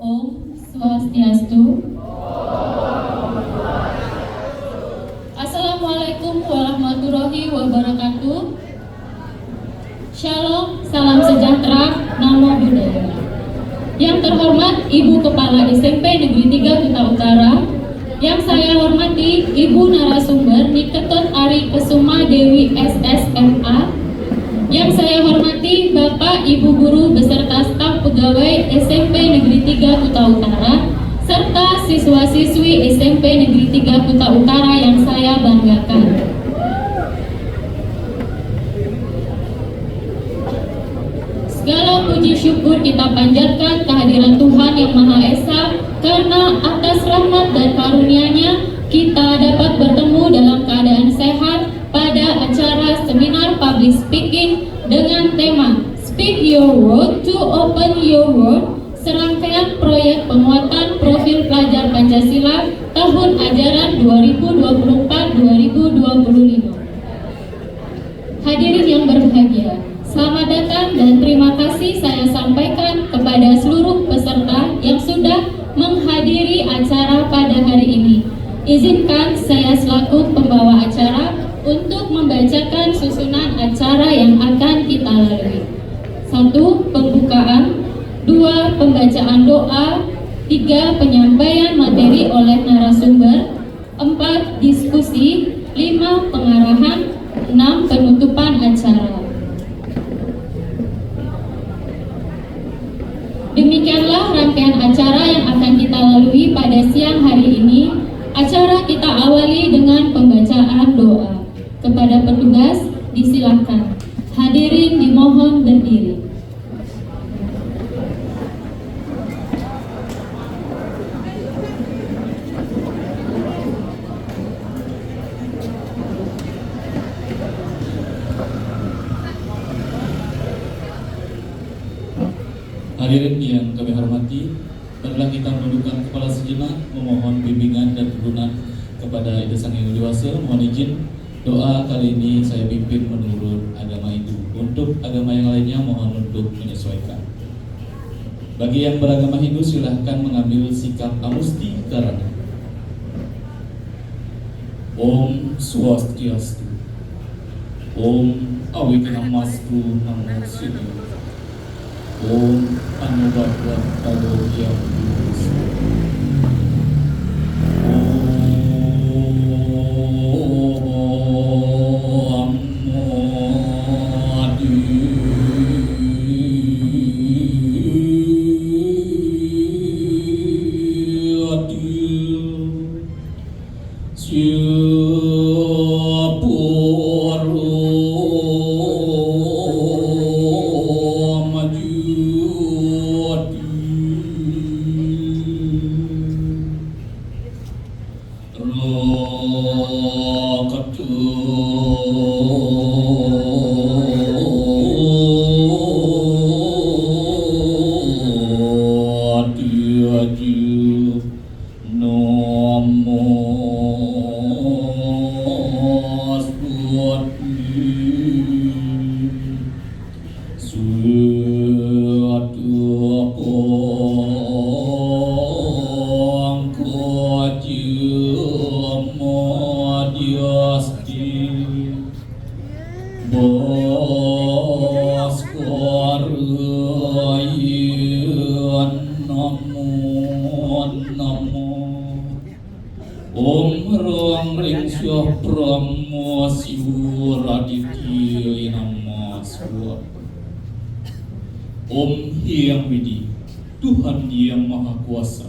Om Swastiastu. Assalamualaikum warahmatullahi wabarakatuh. Shalom, salam sejahtera, namo buddhaya. Yang terhormat Ibu Kepala SMP Negeri 3 Kuta Utara, yang saya hormati Ibu narasumber Niketon Ari Kesuma Dewi SSMA, yang saya hormati Bapak Ibu Guru beserta staf pegawai SMP Negeri 3 Kuta Utara, serta siswa-siswi SMP Negeri 3 Kuta Utara yang saya banggakan. Segala puji syukur kita panjatkan kehadiran Tuhan Yang Maha Esa, karena atas rahmat dan karunia-Nya kita dapat bertemu dalam keadaan sehat pada acara seminar public speaking dengan tema Speak Your Word to Open Your World, serangkaian proyek penguatan profil pelajar Pancasila tahun ajaran 2024-2025. Hadirin yang berbahagia, selamat datang dan terima kasih saya sampaikan kepada seluruh peserta yang sudah menghadiri acara pada hari ini. Izinkan saya selaku pembawa acara untuk membacakan susunan acara yang akan kita lalui. 1. Pembukaan, 2. Pembacaan doa, 3. Penyampaian materi oleh narasumber, 4. Diskusi, 5. Pengarahan, 6. Penutupan acara. Demikianlah rangkaian acara yang akan kita lalui pada siang hari ini. Acara kita awali dengan pembacaan doa. Kepada petugas disilahkan. Hadirin dimohon berdiri. Hadirin yang kami hormati, marilah kita menundukkan kepala sejenak, memohon bimbingan dan tuntunan kepada Ida Sang Yang Dewasa. Mohon izin, doa kali ini saya pimpin menurut agama Hindu. Untuk agama yang lainnya mohon untuk menyesuaikan. Bagi yang beragama Hindu silahkan mengambil sikap amusti karana. Om Swastiastu. Om Awiknamastu Namo Siddhi. Om Anubhava Tadohyam Om Hyang Widi, Tuhan yang Maha Kuasa,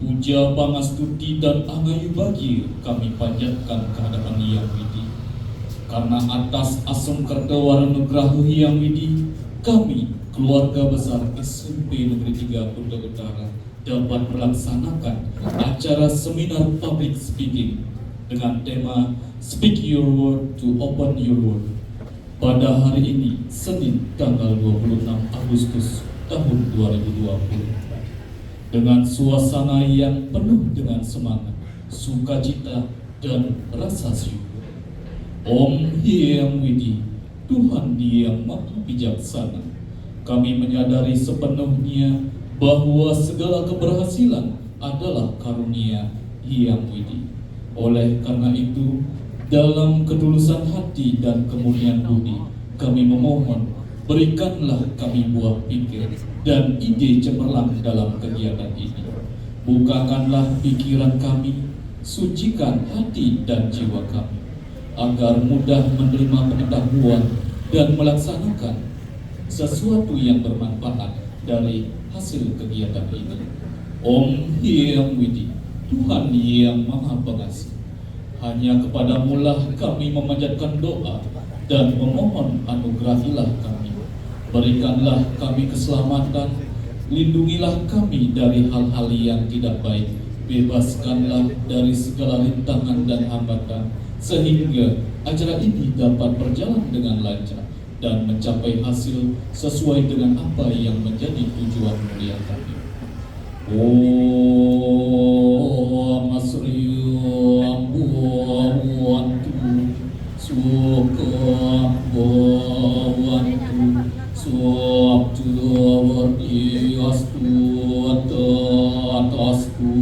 puja pangastuti dan angayu bagi kami panjatkan kehadapan Hyang Widi. Karena atas asam kardawara nugraha Hyang Widi, kami keluarga besar SMP Negeri 3 Kuta Utara dapat melaksanakan acara seminar public speaking dengan tema Speak Your Word to Open Your World pada hari ini, Senin tanggal 26 Agustus tahun 2020, dengan suasana yang penuh dengan semangat, sukacita, dan rasa syukur. Om Hyang Widi, Tuhan yang Maha Bijaksana, kami menyadari sepenuhnya bahwa segala keberhasilan adalah karunia Hyang Widi. Oleh karena itu, dalam ketulusan hati dan kemurnian budi, kami memohon, berikanlah kami buah pikir dan ide cemerlang dalam kegiatan ini. Bukakanlah pikiran kami, sucikan hati dan jiwa kami, agar mudah menerima pengetahuan dan melaksanakan sesuatu yang bermanfaat dari hasil kegiatan ini. Om Hyang Widi, Tuhan yang Maha Pengasih, hanya kepadamu-lah kami memanjatkan doa dan memohon anugerahilah kami. Berikanlah kami keselamatan, lindungilah kami dari hal-hal yang tidak baik, bebaskanlah dari segala rintangan dan hambatan, sehingga acara ini dapat berjalan dengan lancar dan mencapai hasil sesuai dengan apa yang menjadi tujuan mulia kami. Om Asriyam Bhawantu Sukam Bhawantu Sabdawardiyastu Tatastu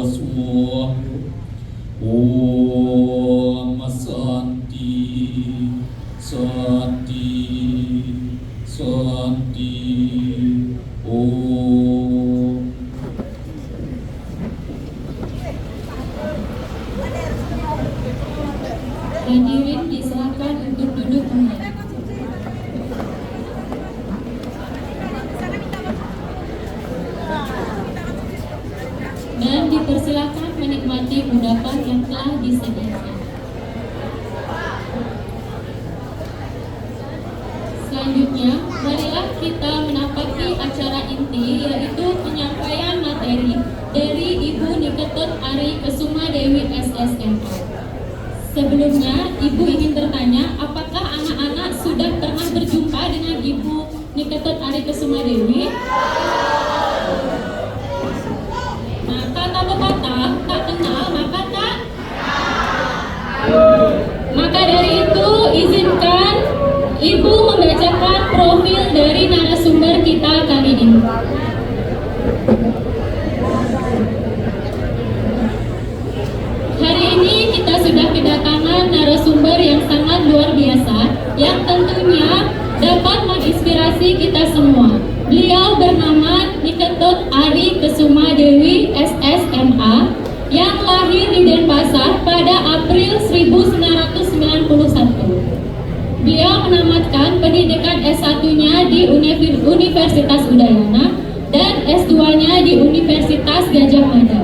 Suam. Om Santi Santi Santi. Om. Hadirin disilakan untuk duduk kembali. Dan dipersilakan menikmati kudapan yang telah disediakan. Selanjutnya, marilah kita menapaki acara inti, yaitu penyampaian materi dari Ibu Niketut Ari Kesuma Dewi SSMA. Sebelumnya, Ibu ingin bertanya, apakah anak-anak sudah pernah berjumpa dengan Ibu Niketut Ari Kesuma Dewi? Nah, kata pepatah, tak kenal maka tak. Maka dari itu, izinkan Ibu membacakan profil dari narasumber kita kali ini. Hari ini kita sudah kedatangan narasumber yang sangat luar biasa, yang tentunya dapat menginspirasi kita semua. Beliau bernama Niketut Ari Kesuma Dewi SSMA, yang lahir di Denpasar pada April 1991. Beliau menamatkan pendidikan S1-nya di Universitas Udayana dan S2-nya di Universitas Gadjah Mada.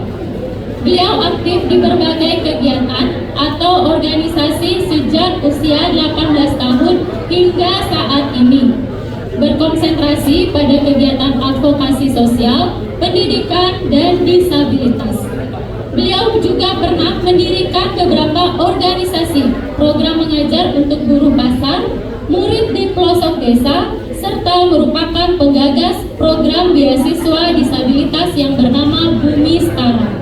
Beliau aktif di berbagai kegiatan atau organisasi sejak usia 18 tahun hingga saat ini, berkonsentrasi pada kegiatan advokasi sosial, pendidikan, dan disabilitas. Beliau juga pernah mendirikan beberapa organisasi, program mengajar untuk buruh pasar, murid di pelosok desa, serta merupakan penggagas program beasiswa disabilitas yang bernama Bumi Setara.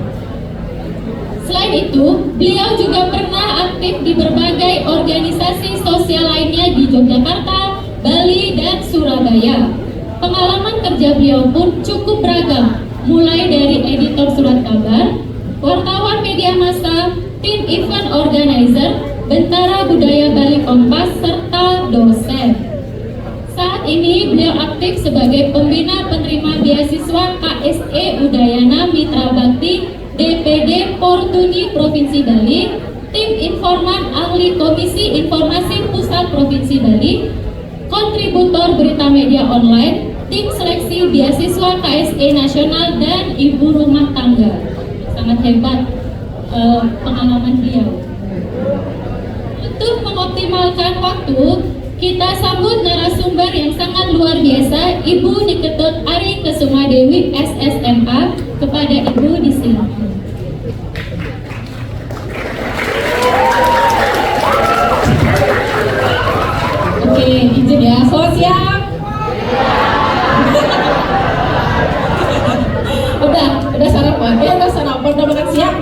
Selain itu, beliau juga pernah aktif di berbagai organisasi sosial lainnya di Yogyakarta, Bali, dan Surabaya. Pengalaman kerja beliau pun cukup beragam, mulai dari editor surat kabar, wartawan media massa, tim event organizer, Bentara Budaya Bali Kompas, serta dosen. Saat ini beliau aktif sebagai pembina penerima beasiswa KSE Udayana Mitra Bakti DPD Portuni Provinsi Bali, tim informan ahli Komisi Informasi Pusat Provinsi Bali, kontributor berita media online, tim seleksi beasiswa KSE Nasional, dan ibu rumah tangga. Sangat hebat pengalaman beliau. Untuk mengoptimalkan waktu, kita sambut narasumber yang sangat luar biasa, Ibu Niketut Ari Kesuma Dewi SSMA. Kepada Ibu disilakan. Oke, izin ya. Selamat siang. Udah sarapan? Ya, udah sarapan, udah makan siang?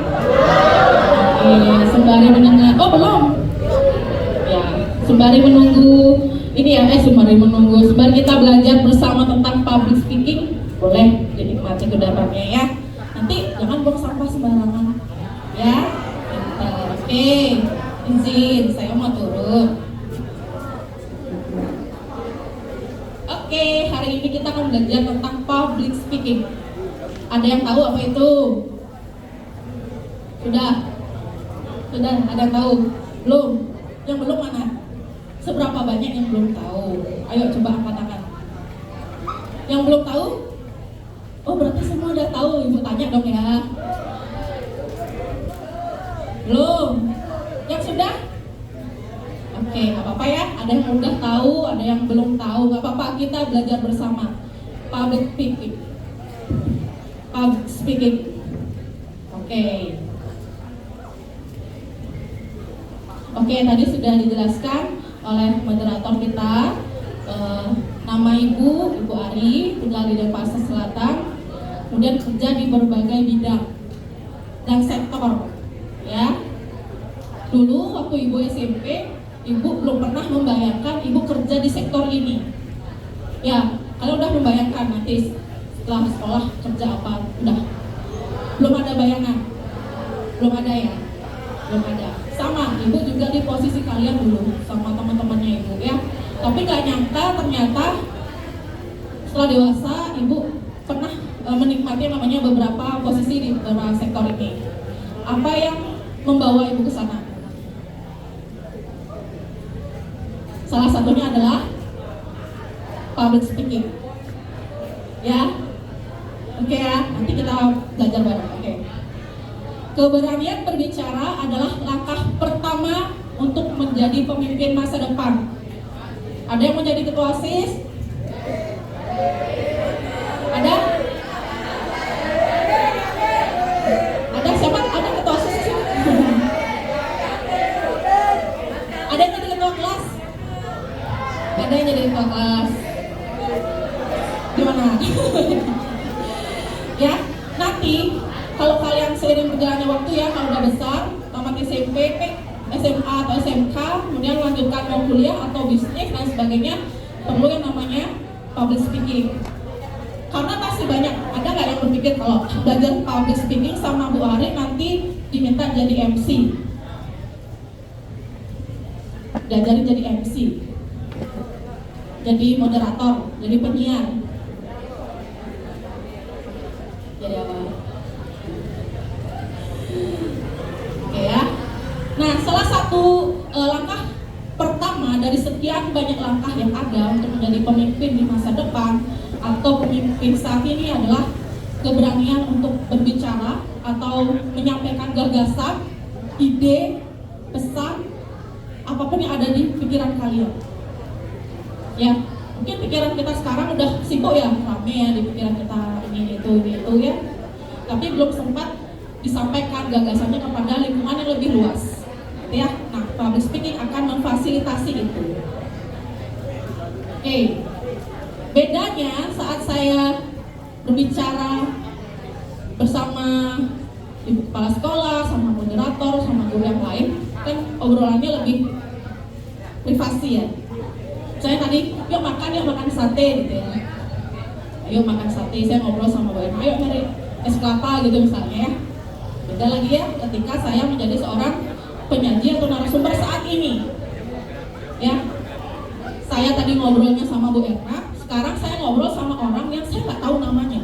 Sembari mendengar, oh belum? Ya, sembari menunggu ini ya, sembari kita belajar bersama tentang public speaking, boleh jadi depannya ya. Nanti jangan buang sampah sembarangan ya. Oke, izin saya mau turun. Oke, hari ini kita akan belajar tentang public speaking. Ada yang tahu apa itu? Sudah ada yang tahu? Belum? Yang belum mana? Seberapa banyak yang belum tahu? Ayo coba angkat tangan. Yang belum tahu? Oh, berarti semua udah tahu. Ibu tanya dong ya. Belum? Yang sudah? Oke, gak apa-apa ya. Ada yang udah tahu, ada yang belum tahu. Gak apa-apa, kita belajar bersama. Public speaking. Public speaking. Oke. Oke, tadi sudah dijelaskan oleh moderator kita. Nama Ibu Ari, tinggal di Denpasar Selatan, kemudian kerja di berbagai bidang dan sektor. Ya, dulu waktu Ibu SMP, Ibu belum pernah membayangkan Ibu kerja di sektor ini. Ya, kalau udah membayangkan nanti setelah sekolah kerja apa, udah belum ada bayangan, belum ada ya, belum ada. Sama, Ibu juga di posisi kalian dulu sama teman-temannya Ibu ya. Tapi gak nyangka ternyata setelah dewasa Ibu pernah menikmati namanya beberapa posisi di beberapa sektor ini. Apa yang membawa Ibu ke sana? Salah satunya adalah public speaking. Ya, oke ya, nanti kita belajar bareng. Oke. Keberanian berbicara adalah langkah pertama untuk menjadi pemimpin masa depan. Ada yang mau jadi ketua OSIS? Ada? Ada siapa? Ada ketua OSIS? Ada yang jadi ketua kelas? Ada yang jadi ketua kelas? Gimana? Ya, nanti kalau kalian seiring berjalannya waktu ya, kalau udah besar, tamat SMP, SMA atau SMK, kemudian lanjutkan mau kuliah atau bisnis dan sebagainya, perlu yang namanya public speaking. Karena masih banyak, ada nggak yang berpikir kalau belajar public speaking sama Bu Ari nanti diminta jadi MC, diajarin jadi MC, jadi moderator, jadi penyiar, jadi apa? Oke ya. Nah, salah satu langkah pertama dari sekian banyak langkah yang ada untuk menjadi pemimpin di masa depan atau pemimpin saat ini adalah keberanian untuk berbicara atau menyampaikan gagasan, ide, pesan, apapun yang ada di pikiran kalian. Ya, mungkin pikiran kita sekarang udah sibuk ya, rame ya di pikiran kita ini itu ya. Tapi belum sempat disampaikan gagasannya kepada lingkungan yang lebih luas. Ya, nah public speaking akan memfasilitasi itu. Oke, bedanya saat saya berbicara bersama ibu kepala sekolah, sama moderator, sama guru yang lain, kan obrolannya lebih privasi ya. Saya tadi, yuk makan sate gitu ya. Ayo makan sate, saya ngobrol sama Bu Emma, ayo cari es kelapa gitu misalnya ya. Beda lagi ya ketika saya menjadi seorang penyaji atau narasumber saat ini ya. Saya tadi ngobrolnya sama Bu Erna, sekarang saya ngobrol sama orang yang saya nggak tahu namanya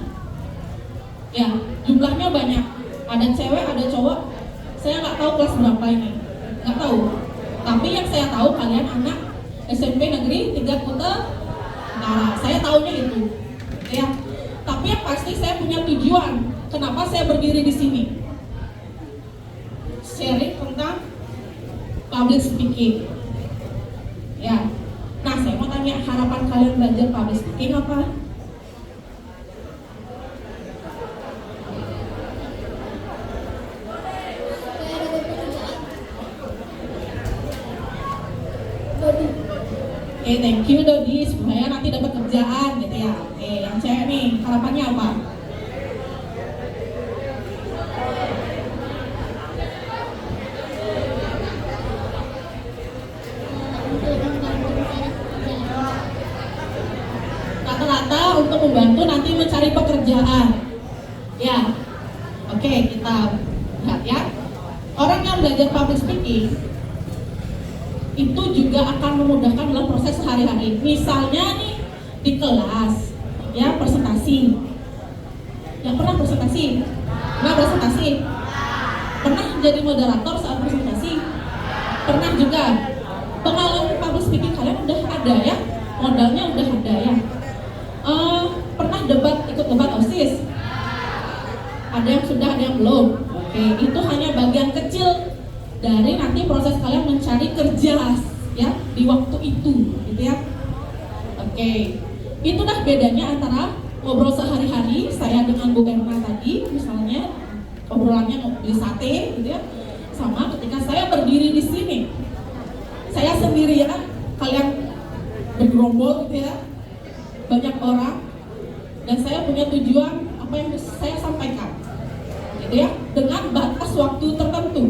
ya, jumlahnya banyak, ada cewek ada cowok, saya nggak tahu kelas berapa ini, nggak tahu. Tapi yang saya tahu kalian anak SMP Negeri 3 Kuta Utara, saya tahunya itu ya. Tapi yang pasti saya punya tujuan kenapa saya berdiri di sini, sharing tentang public speaking ya. Nah, saya mau tanya, harapan kalian belajar public speaking apa? Oke, thank you Dodi, supaya nanti dapat kerjaan gitu ya. Oke, yang cewek nih, harapannya apa? Rata-rata untuk membantu nanti mencari pekerjaan. Ya, kita lihat ya, orang yang belajar public speaking itu juga akan memudahkan dalam proses sehari-hari. Misalnya nih di kelas, ya presentasi. Yang pernah presentasi? Pernah presentasi? Pernah jadi moderator saat presentasi? Pernah juga. Pengalaman public speaking kalian udah ada ya, modalnya udah ada ya. Pernah ikut debat OSIS? Ada yang sudah, ada yang belum. Oke, itu hanya bagian kecil dari nanti proses kalian mencari kerja ya di waktu itu, gitu ya. Oke, itulah bedanya antara ngobrol sehari-hari saya dengan Bu Erna tadi, misalnya obrolannya mau beli sate, gitu ya, sama ketika saya berdiri di sini, saya sendiri ya, kalian bergerombol, gitu ya, banyak orang, dan saya punya tujuan apa yang saya sampaikan, gitu ya, dengan batas waktu tertentu.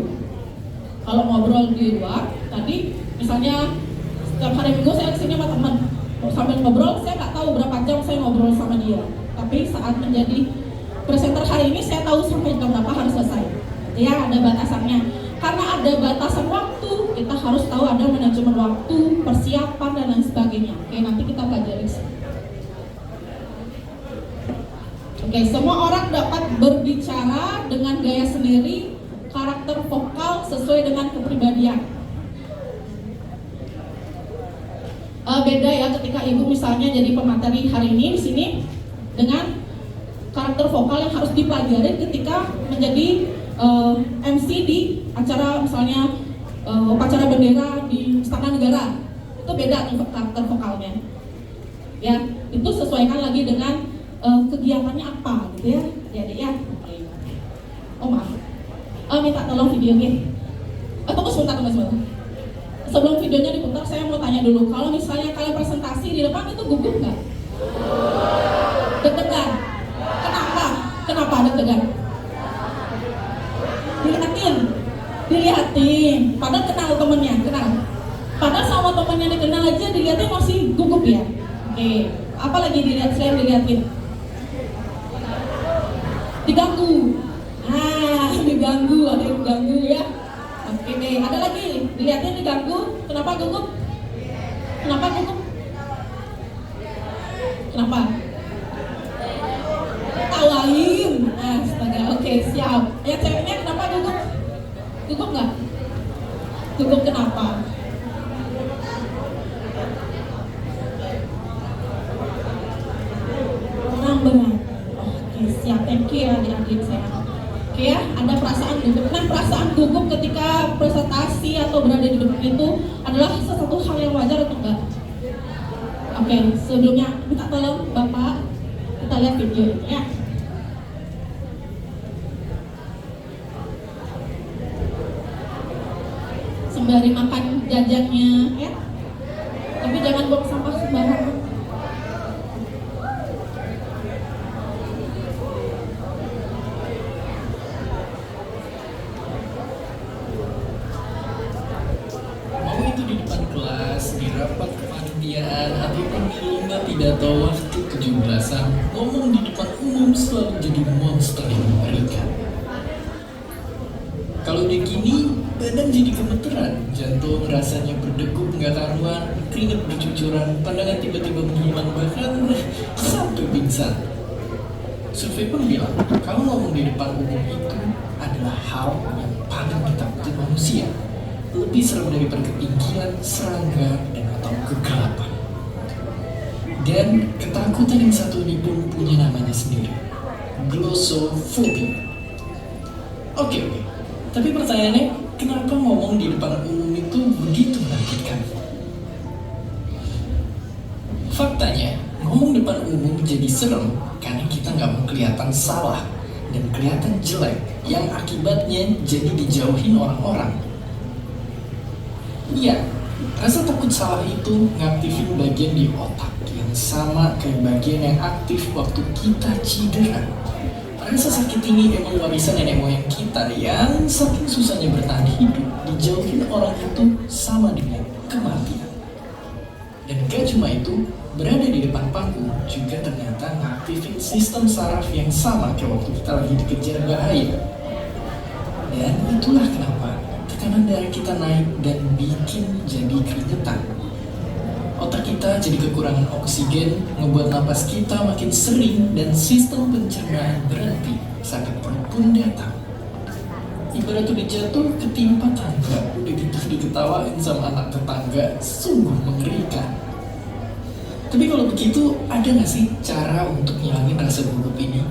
Kalau ngobrol di luar, tadi misalnya setiap hari Minggu saya kesini sama teman, sambil ngobrol, saya nggak tahu berapa jam saya ngobrol sama dia. Tapi saat menjadi presenter hari ini, saya tahu sampai jam berapa harus selesai. Ya, ada batasannya. Karena ada batasan waktu, kita harus tahu ada manajemen waktu, persiapan, dan lain sebagainya. Oke, nanti kita pelajari. Oke, semua orang dapat berbicara dengan gaya sendiri, karakter vokal sesuai dengan kepribadian. Beda ya ketika ibu misalnya jadi pemateri hari ini di sini dengan karakter vokal yang harus dipelajari ketika menjadi MC di acara misalnya upacara bendera di Istana Negara. Itu beda tuh karakter vokalnya. Ya, itu sesuaikan lagi dengan kegiatannya apa gitu ya. Jadi ya. Oh maaf. Minta tolong videonya. Tunggu sebentar. Sebelum videonya diputar, saya mau tanya dulu, kalau misalnya kalian presentasi di depan itu gugup nggak? Deg-degan? Kenapa? Kenapa deg-degan? Dilihatin. Padahal kenal temennya, Padahal sama temennya dikenal aja dilihatin masih gugup ya? Oke. Apa lagi dilihat selain dilihatin? Diganggu. Diganggu, ada yang diganggu ya. Oke deh, ada lagi dilihatnya diganggu, kenapa gugup? Kenapa? Tawain. Astaga, oke siap. Ya ceweknya kenapa gugup? Gugup nggak? Gugup kenapa? Kurang berat. Oke siap, thank you ya adik-adik saya. Oke ya, ada perasaan gugup. Nah, perasaan gugup ketika presentasi atau berada di depan itu adalah sesuatu hal yang wajar atau enggak? Oke, sebelumnya minta tolong Bapak, kita lihat video ya. Sembari makan jajannya ya. Tapi jangan buang sampah sembarangan. Di rapat kepanitiaan ataupun di lomba pidato waktu 17-an, ngomong di depan umum selalu jadi monster yang mengerikan. Kalau udah gini, badan jadi gemeteran, jantung rasanya berdegup nggak karuan, keringet bercucuran, pandangan tiba-tiba menghilang, bahkan sampai pingsan. Survei pun bilang, kalau ngomong di depan umum itu adalah hal yang paling ditakuti manusia. Lebih serem daripada ketinggian, serangga, dan atau kegelapan. Dan ketakutan yang satu ini pun punya namanya sendiri, glossophobia. Oke. Tapi pertanyaannya, kenapa ngomong di depan umum itu begitu menakutkan? Faktanya, ngomong depan umum jadi serem karena kita nggak mau kelihatan salah dan kelihatan jelek, yang akibatnya jadi dijauhin orang-orang. Iya, rasa takut salah itu ngaktifin bagian di otak yang sama kayak bagian yang aktif waktu kita cedera. Rasa sakit ini emang warisan nenek moyang kita yang saking susahnya bertahan hidup, dijauhin orang itu sama dengan kematian. Dan gak cuma itu, berada di depan panggung juga ternyata ngaktifin sistem saraf yang sama kayak waktu kita lagi dikejar bahaya. Dan itulah kenapa tekanan darah kita naik dan bikin jadi keringetan. Otak kita jadi kekurangan oksigen, ngebuat napas kita makin sering dan sistem pencernaan berhenti, sakit perut pun datang. Ibarat udah jatuh ketimpa tangga, udah gitu diketawain sama anak tetangga, sungguh mengerikan. Tapi kalau begitu, ada nggak sih cara untuk ngilangin rasa gugup ini?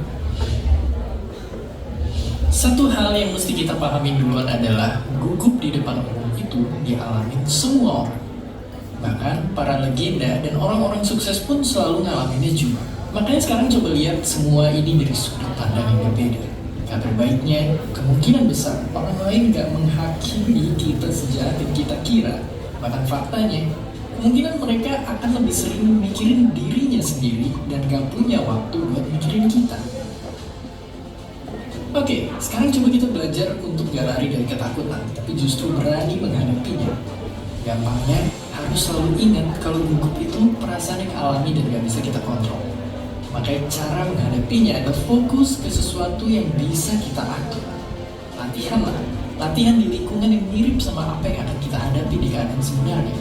Satu hal yang mesti kita pahami duluan adalah gugup di depan umum itu dialamin semua orang. Bahkan para legenda dan orang-orang sukses pun selalu ngalaminnya juga. Makanya sekarang coba lihat semua ini dari sudut pandang yang berbeda. Kabar baiknya, kemungkinan besar orang lain gak menghakimi kita sejahat yang kita kira. Bahkan faktanya, kemungkinan mereka akan lebih sering mikirin dirinya sendiri dan gak punya waktu buat mikirin kita. Oke, sekarang coba kita belajar untuk gak lari dari ketakutan, tapi justru berani menghadapinya. Gampangnya, harus selalu ingat kalau gugup itu perasaan yang alami dan gak bisa kita kontrol. Makanya cara menghadapinya adalah fokus ke sesuatu yang bisa kita atur. Latihan lah, latihan di lingkungan yang mirip sama apa yang akan kita hadapi di keadaan sebenarnya.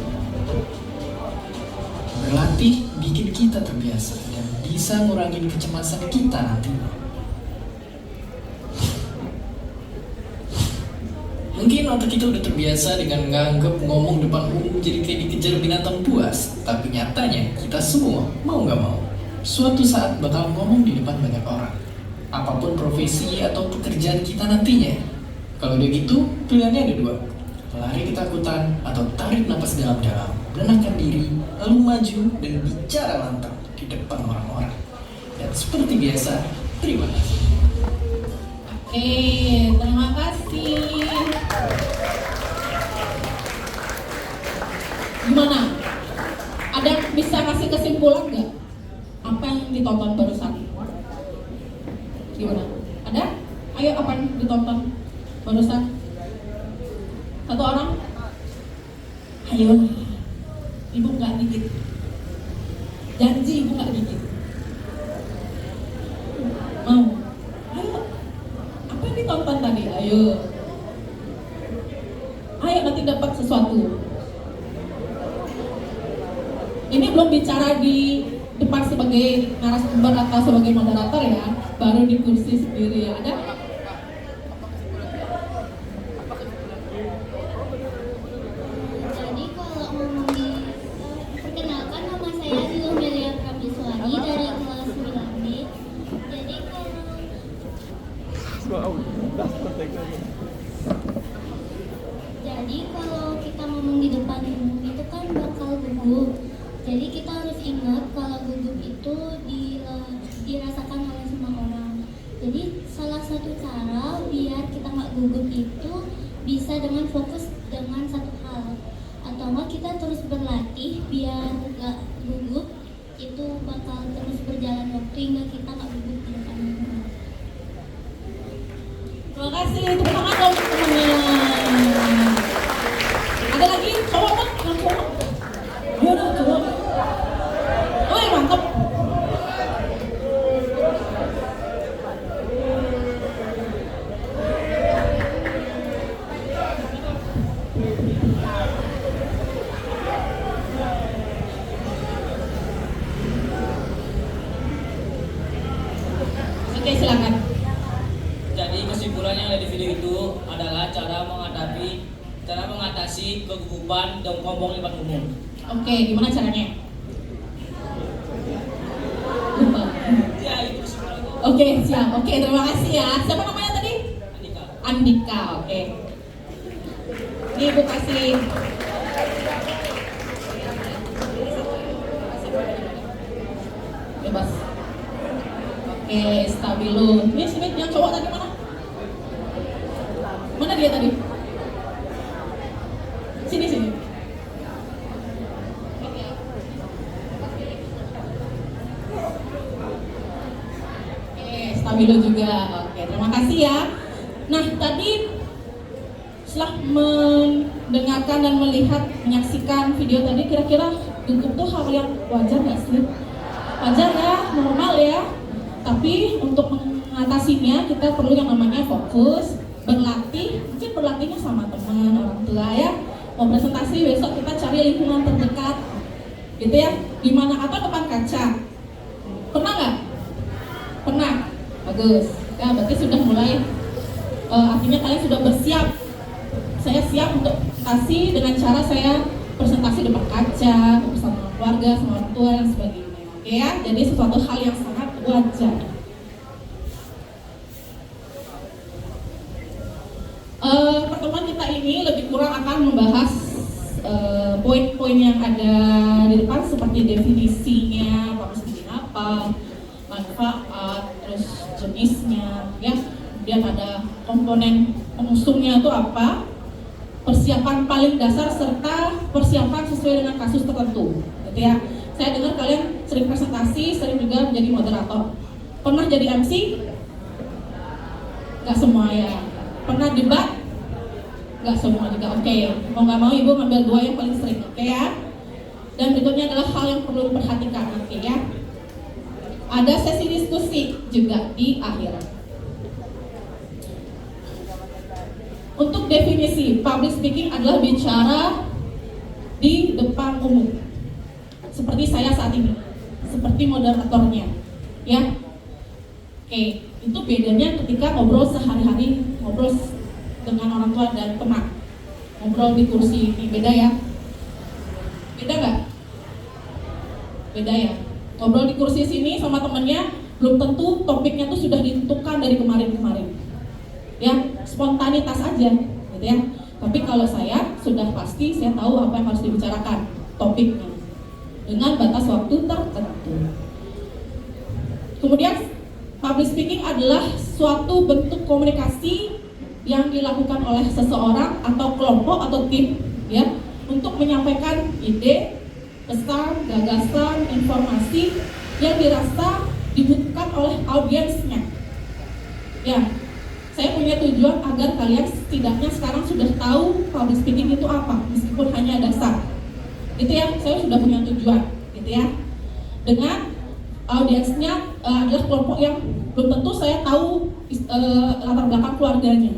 Berlatih bikin kita terbiasa dan bisa ngurangin kecemasan kita nantinya. Mungkin otak kita udah terbiasa dengan nganggep ngomong depan umum jadi kayak dikejar binatang buas. Tapi nyatanya kita semua mau gak mau suatu saat bakal ngomong di depan banyak orang. Apapun profesi atau pekerjaan kita nantinya. Kalau udah gitu, pilihannya ada dua. Lari ketakutan atau tarik napas dalam-dalam, menenangkan diri, lalu maju dan bicara lantang di depan orang-orang. Dan seperti biasa, terima kasih. Oke, terima kasih. Gimana? Ada yang bisa kasih kesimpulan nggak? Apa yang ditonton barusan? Gimana? Ada? Ayo, apa yang ditonton barusan? Satu orang? Ayo, ibu nggak dikit. Janji ibu nggak dikit. Mau? Ayo. Apa yang ditonton tadi? Ayo. Ayo nanti dapat sesuatu. Ini belum bicara di depan sebagai narasumber atau sebagai moderator ya, baru di kursi sendiri ya. Ada? Jadi kalau ngomongin, perkenalkan nama saya Zulmelia Prabdiswari dari kelas 9B. Jadi kalau kita ngomong di depan umum itu kan bakal gugup. Jadi kita harus ingat kalau gugup itu dirasakan oleh semua orang. Jadi salah satu cara biar kita nggak gugup itu bisa dengan fokus dengan satu hal. Atau nggak kita terus berlatih biar nggak gugup, itu bakal terus berjalan waktu hingga kita nggak gugup di depan umum. Terima kasih, tepuk tangan dong teman-teman. Ada lagi? Coba kan, langsung. Ayo dong, coba. Oh ya, mantap. Oke, silakan. Jadi kesimpulan yang ada di video itu adalah cara mengatasi kegugupan dan ngomong di depan umum. Oke, gimana caranya? Lupa. Ya, itu kesimpulan itu. Oke, siap. Oke, terima kasih ya. Siapa namanya tadi? Andika. Andika, oke. Ini Ibu kasih. Bebas. Oke, stabilo. Ini sini yang cowok tadi mana? Mana dia tadi? Sini. Oke, stabilo juga. Oke, terima kasih ya. Nah, tadi setelah mendengarkan dan menyaksikan video tadi, kira-kira gugup tuh hal yang wajar nggak sih? Wajar ya, normal ya. Tapi untuk mengatasinya kita perlu yang namanya fokus, berlatih, mungkin berlatihnya sama teman, orang tua ya. Mau presentasi besok kita cari lingkungan terdekat, gitu ya. Di mana, atau depan kaca. Pernah nggak? Pernah. Bagus. Ya, berarti sudah mulai. Artinya kalian sudah bersiap. Saya siap untuk presentasi dengan cara saya presentasi depan kaca, bersama keluarga, sama orang tua dan sebagainya. Oke ya. Jadi sesuatu hal yang sangat wajar. Pertemuan kita ini lebih kurang akan membahas poin-poin yang ada di depan seperti definisinya, apa, manfaat, terus jenisnya, ya. Kemudian ada komponen pengusungnya itu apa, persiapan paling dasar serta persiapan sesuai dengan kasus tertentu, gitu ya. Saya dengar kalian sering presentasi, sering juga menjadi moderator. Pernah jadi MC? Nggak semua ya. Pernah debat? Nggak semua juga. Oke. Mau nggak mau ibu ngambil 2 yang paling sering, oke ya. Dan berikutnya adalah hal yang perlu diperhatikan, oke ya. Ada sesi diskusi juga di akhir. Untuk definisi, public speaking adalah bicara di depan umum. Seperti saya saat ini, seperti moderatornya, ya. Oke, itu bedanya ketika ngobrol sehari-hari, ngobrol dengan orang tua dan teman, ngobrol di kursi ini, beda ya? Beda nggak? Beda ya. Ngobrol di kursi sini sama temennya, belum tentu topiknya tuh sudah ditentukan dari kemarin-kemarin, ya, spontanitas aja, gitu ya. Tapi kalau saya sudah pasti, saya tahu apa yang harus dibicarakan, topiknya, dengan batas waktu tertentu. Kemudian public speaking adalah suatu bentuk komunikasi yang dilakukan oleh seseorang atau kelompok atau tim, ya, untuk menyampaikan ide, pesan, gagasan, informasi yang dirasa dibutuhkan oleh audiensnya. Ya, saya punya tujuan agar kalian setidaknya sekarang sudah tahu public speaking itu apa, meskipun hanya dasar. Gitu ya, saya sudah punya tujuan, gitu ya. Dengan audiensnya adalah kelompok yang belum tentu saya tahu latar belakang keluarganya,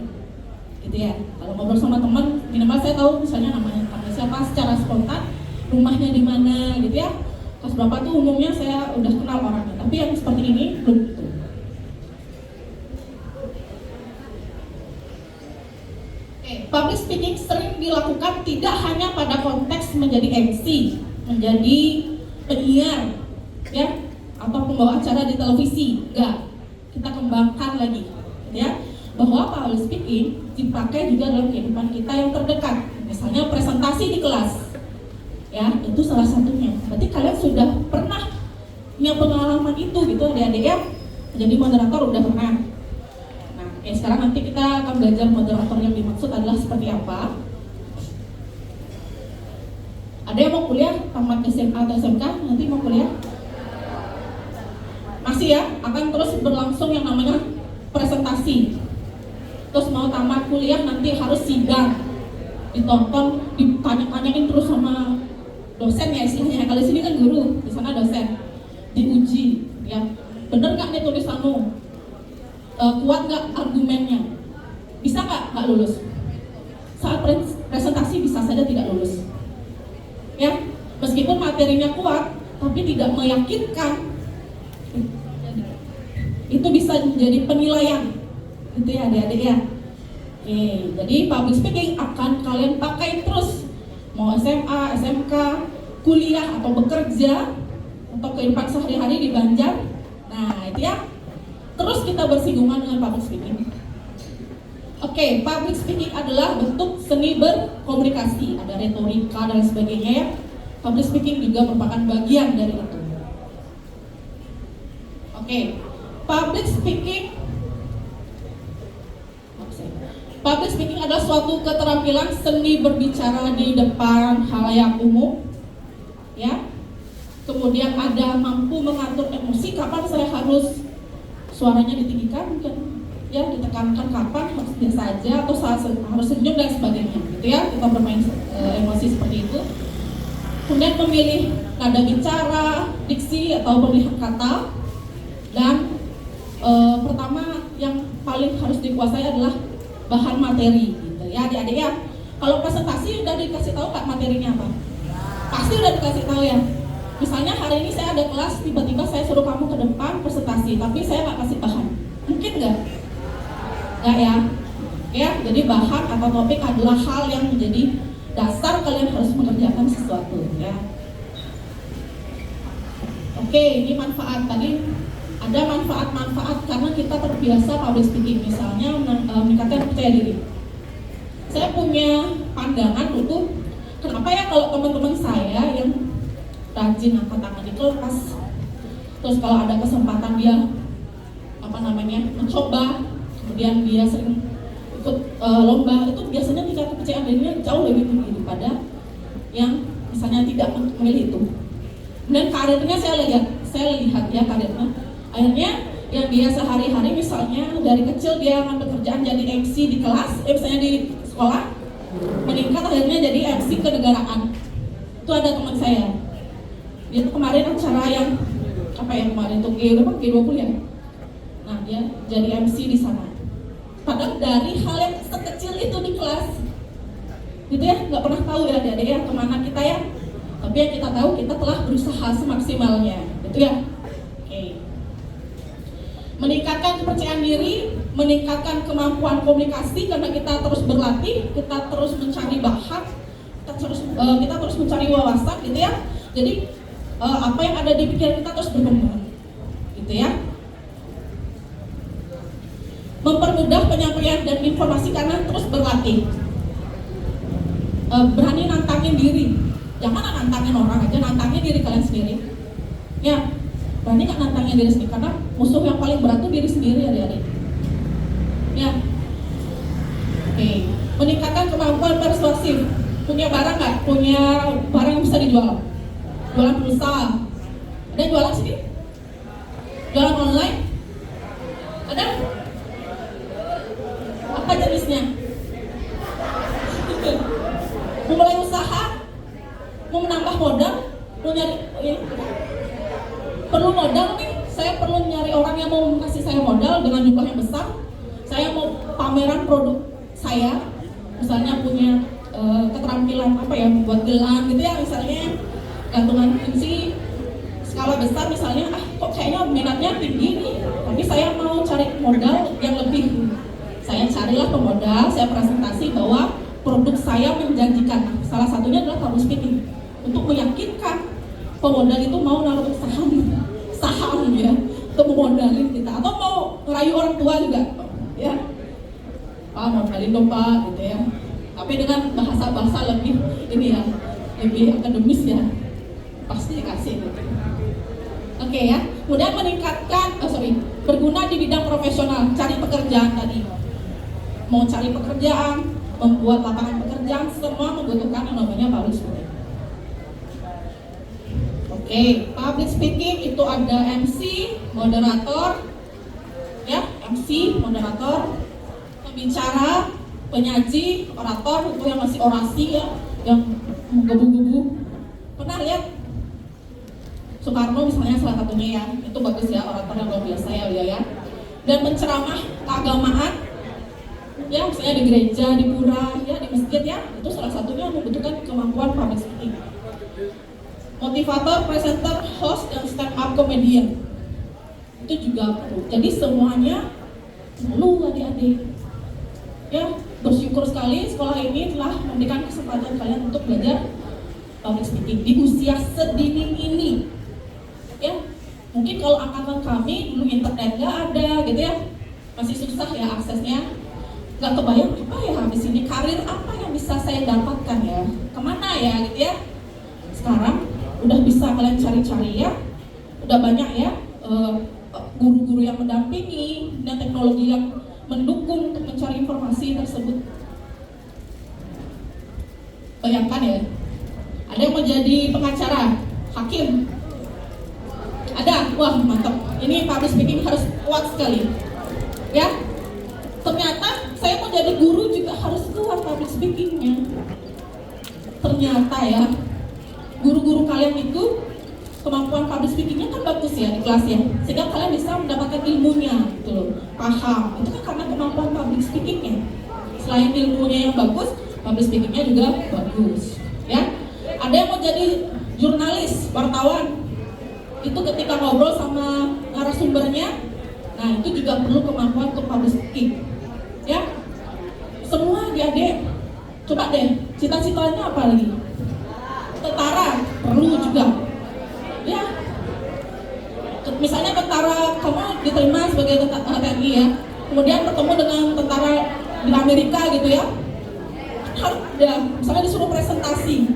gitu ya. Kalau ngobrol sama teman, minimal saya tahu misalnya namanya siapa secara spontan, rumahnya di mana, gitu ya. Kelas berapa tuh umumnya saya udah kenal orangnya. Tapi yang seperti ini belum tentu. Public speaking sering dilakukan tidak hanya pada konteks menjadi MC, menjadi penyiar, ya, atau pembawa acara di televisi. Enggak, kita kembangkan lagi, ya, bahwa public speaking dipakai juga dalam kehidupan kita yang terdekat. Misalnya presentasi di kelas, ya, itu salah satunya. Berarti kalian sudah pernah punya pengalaman itu, gitu, adik-adik ya. Menjadi moderator udah pernah. Sekarang nanti kita akan belajar moderator yang dimaksud adalah seperti apa. Ada yang mau kuliah tamat SMA atau SMK, nanti mau kuliah? Masih ya, akan terus berlangsung yang namanya presentasi. Terus mau tamat kuliah nanti harus sidang, ditonton, ditanya-tanyain terus sama dosen ya istilahnya. Kalau sini kan guru, di sana dosen. Diuji, ya, bener nggak nih tulisanmu? Kuat nggak argumennya? Bisa nggak lulus? Saat presentasi bisa saja tidak lulus, ya, meskipun materinya kuat tapi tidak meyakinkan, itu bisa menjadi penilaian, gitu ya adik-adik ya. Oke, jadi public speaking akan kalian pakai terus, mau SMA, SMK, kuliah atau bekerja, atau kehidupan sehari-hari di Banjar. Nah itu ya, terus kita bersinggungan dengan public speaking. Oke, public speaking adalah bentuk seni berkomunikasi, ada retorika dan sebagainya ya. Public speaking juga merupakan bagian dari itu. Oke, public speaking adalah suatu keterampilan seni berbicara di depan khalayak umum, ya. Kemudian ada mampu mengatur emosi, kapan saya harus suaranya ditinggikan, mungkin ya, ditekankan kapan, harus biasa aja atau saat harus senyum dan sebagainya, gitu ya. Kita bermain emosi seperti itu. Kemudian memilih nada bicara, diksi atau pemilihan kata. Dan pertama yang paling harus dikuasai adalah bahan materi gitu ya adik-adik ya. Kalau presentasi udah dikasih tahu Kak materinya apa? Pasti udah dikasih tahu ya. Misalnya hari ini saya ada kelas, tiba-tiba saya suruh kamu ke depan presentasi, tapi saya nggak kasih bahan. Mungkin nggak? Nggak ya? Ya, jadi bahan atau topik adalah hal yang menjadi dasar kalian harus mengerjakan sesuatu ya. Oke, ini manfaat tadi. Ada manfaat-manfaat karena kita terbiasa public speaking, misalnya meningkatkan percaya diri. Saya punya pandangan dulu, kenapa ya kalau teman-teman saya yang rajin angkat tangan di kelas, terus kalau ada kesempatan dia mencoba, kemudian dia sering ikut lomba, itu biasanya tingkat kepercayaan dirinya jauh lebih tinggi daripada yang misalnya tidak memilih itu. Dan karirnya saya lihat ya karirnya, akhirnya yang dia sehari-hari misalnya dari kecil dia ngambil kerjaan jadi MC di kelas, misalnya di sekolah, meningkat akhirnya jadi MC kenegaraan. Itu ada teman saya, dia tuh kemarin acara yang kemarin tuh G20 ya. Nah dia jadi MC di sana. Padahal dari hal yang sekecil itu di kelas, gitu ya, nggak pernah tahu ya adik-adik ya kemana kita ya. Tapi yang kita tahu kita telah berusaha semaksimalnya, gitu ya. Oke. Meningkatkan kepercayaan diri, meningkatkan kemampuan komunikasi karena kita terus berlatih, kita terus mencari bahan, kita terus mencari wawasan, gitu ya. Jadi apa yang ada di pikiran kita terus berkembang, gitu ya. Mempermudah penyampaian dan informasi karena terus berlatih. Berani nantangin diri. Jangan nantangin orang aja, nantangin diri kalian sendiri. Ya, berani nggak nantangin diri sendiri karena musuh yang paling berat itu diri sendiri adik-adik. Ya. Oke. Meningkatkan kemampuan persuasif. Punya barang nggak? Punya barang yang bisa dijual? Jualan pulsa. Ada yang jualan sini? Jualan online? Ada? Apa jenisnya? Mau mulai usaha? Mau menambah modal? Mau nyari perlu modal nih? Saya perlu nyari orang yang mau kasih saya modal dengan jumlah yang besar. Saya mau pameran produk saya, misalnya punya keterampilan membuat gelang gitu ya, misalnya gantungan kunci skala besar misalnya, kok kayaknya minatnya tinggi nih, tapi saya mau cari modal yang lebih. Saya carilah pemodal, saya presentasi bahwa produk saya menjanjikan. Salah satunya adalah public speaking, untuk meyakinkan pemodal itu mau naruh saham ya, untuk memodalin kita, atau mau ngerayu orang tua juga ya, modalin dong Pak gitu ya, tapi dengan bahasa lebih ini ya, lebih akademis ya, pasti dikasih gitu. Oke ya, kemudian meningkatkan, berguna di bidang profesional, cari pekerjaan tadi. Mau cari pekerjaan, membuat lapangan pekerjaan, semua membutuhkan yang namanya public speaking. Oke, public speaking itu ada MC, moderator, ya, MC, moderator, pembicara, penyaji, orator, itu yang masih orasi ya, yang menggebu-gebu. Pernah lihat Soekarno misalnya salah satunya ya, itu bagus ya, orator yang luar biasa ya. Dan penceramah keagamaan, ya misalnya di gereja, di pura, ya di masjid ya, itu salah satunya membutuhkan kemampuan public speaking. Motivator, presenter, host, dan stand up comedian itu juga perlu. Jadi semuanya perlu adik-adik. Ya, bersyukur sekali sekolah ini telah memberikan kesempatan kalian untuk belajar public speaking di usia sedini ini. Ya, mungkin kalau angkatan kami dulu internet nggak ada gitu ya, masih susah ya aksesnya. Nggak kebayang apa ya habis ini, karir apa yang bisa saya dapatkan ya, kemana ya gitu ya. Sekarang udah bisa kalian cari-cari ya, udah banyak ya guru-guru yang mendampingi dan teknologi yang mendukung untuk mencari informasi tersebut. Bayangkan ya, ada yang mau jadi pengacara, hakim, ada, wah mantap, ini public speaking harus kuat sekali ya. Ternyata saya mau jadi guru juga harus kuat public speakingnya. Ternyata ya, guru-guru kalian itu kemampuan public speakingnya kan bagus ya di kelas ya, sehingga kalian bisa mendapatkan ilmunya gitu loh, paham. Itu kan karena kemampuan public speakingnya. Selain ilmunya yang bagus, public speakingnya juga bagus. Ya, ada yang mau jadi jurnalis, wartawan. Itu ketika ngobrol sama narasumbernya, nah itu juga perlu kemampuan untuk public speaking. Ya, semua adik-adik, coba deh, cita-citanya apa lagi? Tentara, perlu juga. Ya, misalnya tentara, kamu diterima sebagai tentara TNI ya, kemudian bertemu dengan tentara di Amerika gitu ya, harus ya, misalnya disuruh presentasi,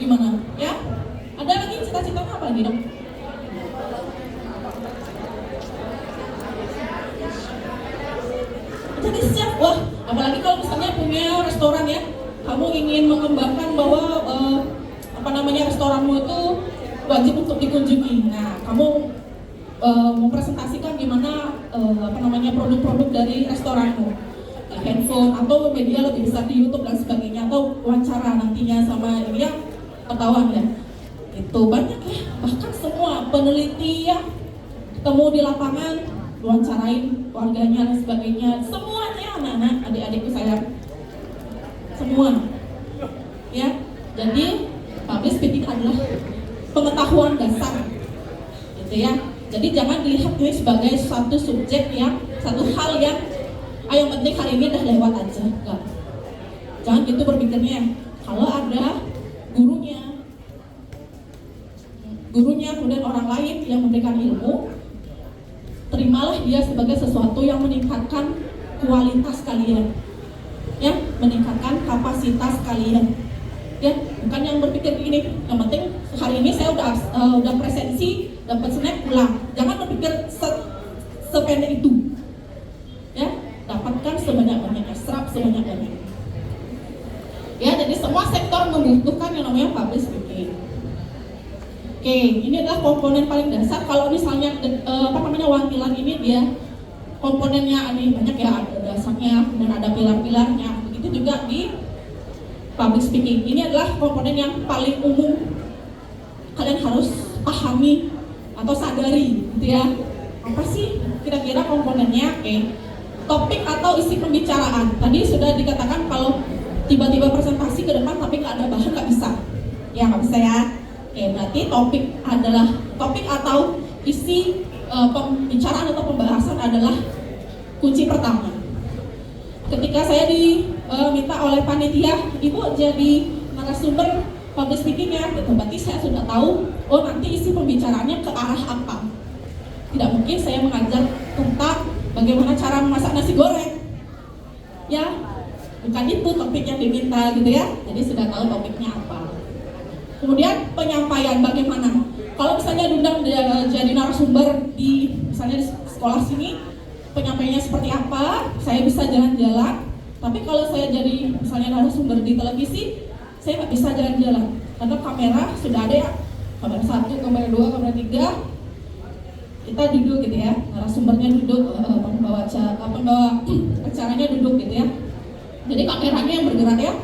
gimana? Ya, ada lagi cita-citanya apa lagi dong? Jadi siap, wah, apalagi kalau misalnya punya restoran ya, kamu ingin mengembangkan bahwa restoranmu itu wajib untuk dikunjungi. Nah, kamu mempresentasikan gimana produk-produk dari restoranmu, di handphone atau media lebih besar di YouTube dan sebagainya, atau wawancara nantinya sama ini ya, wartawan ya. Itu banyak ya, bahkan semua peneliti ya, ketemu di lapangan, wawancarain warganya dan sebagainya, semuanya anak-anak, adik-adikku sayang, semua ya. Jadi public speaking adalah pengetahuan dasar gitu ya. Jadi jangan dilihat ini sebagai satu subjek yang, satu hal yang yang penting hari ini udah lewat aja, enggak. Jangan gitu berpikirnya. Kalau ada gurunya kemudian orang lain yang memberikan ilmu, terimalah dia sebagai sesuatu yang meningkatkan kualitas kalian, ya, meningkatkan kapasitas kalian, ya, bukan yang berpikir begini, yang penting hari ini saya udah presensi, dapat snack pulang. Jangan berpikir sependek itu, ya, dapatkan sebanyak-banyaknya, serap sebanyak-banyaknya. Ya, jadi semua sektor membutuhkan yang namanya public speaking. Oke, ini adalah komponen paling dasar. Kalau misalnya wantilan ini dia komponennya ini banyak ya, ada dasarnya, kemudian ada pilar-pilarnya. Begitu juga di public speaking. Ini adalah komponen yang paling umum kalian harus pahami atau sadari, gitu ya. Apa sih kira-kira komponennya? Oke, topik atau isi pembicaraan. Tadi sudah dikatakan kalau tiba-tiba presentasi ke depan tapi nggak ada bahan, nggak bisa. Ya, nggak bisa ya. Oke, berarti topik atau isi pembicaraan atau pembahasan adalah kunci pertama. Ketika saya diminta oleh panitia, ibu jadi narasumber public speaking-nya, berarti saya sudah tahu, oh nanti isi pembicaraannya ke arah apa. Tidak mungkin saya mengajar tentang bagaimana cara memasak nasi goreng, ya, bukan itu topik yang diminta gitu ya. Jadi sudah tahu topiknya apa. Kemudian penyampaian bagaimana? Kalau misalnya diundang jadi narasumber di misalnya di sekolah sini, penyampaiannya seperti apa? Saya bisa jalan-jalan. Tapi kalau saya jadi misalnya narasumber di televisi, saya nggak bisa jalan-jalan karena kamera sudah ada ya, kamera 1, kamera 2, kamera 3. Kita duduk gitu ya, narasumbernya duduk, pembawa acaranya duduk gitu ya. Jadi kameranya yang bergerak ya,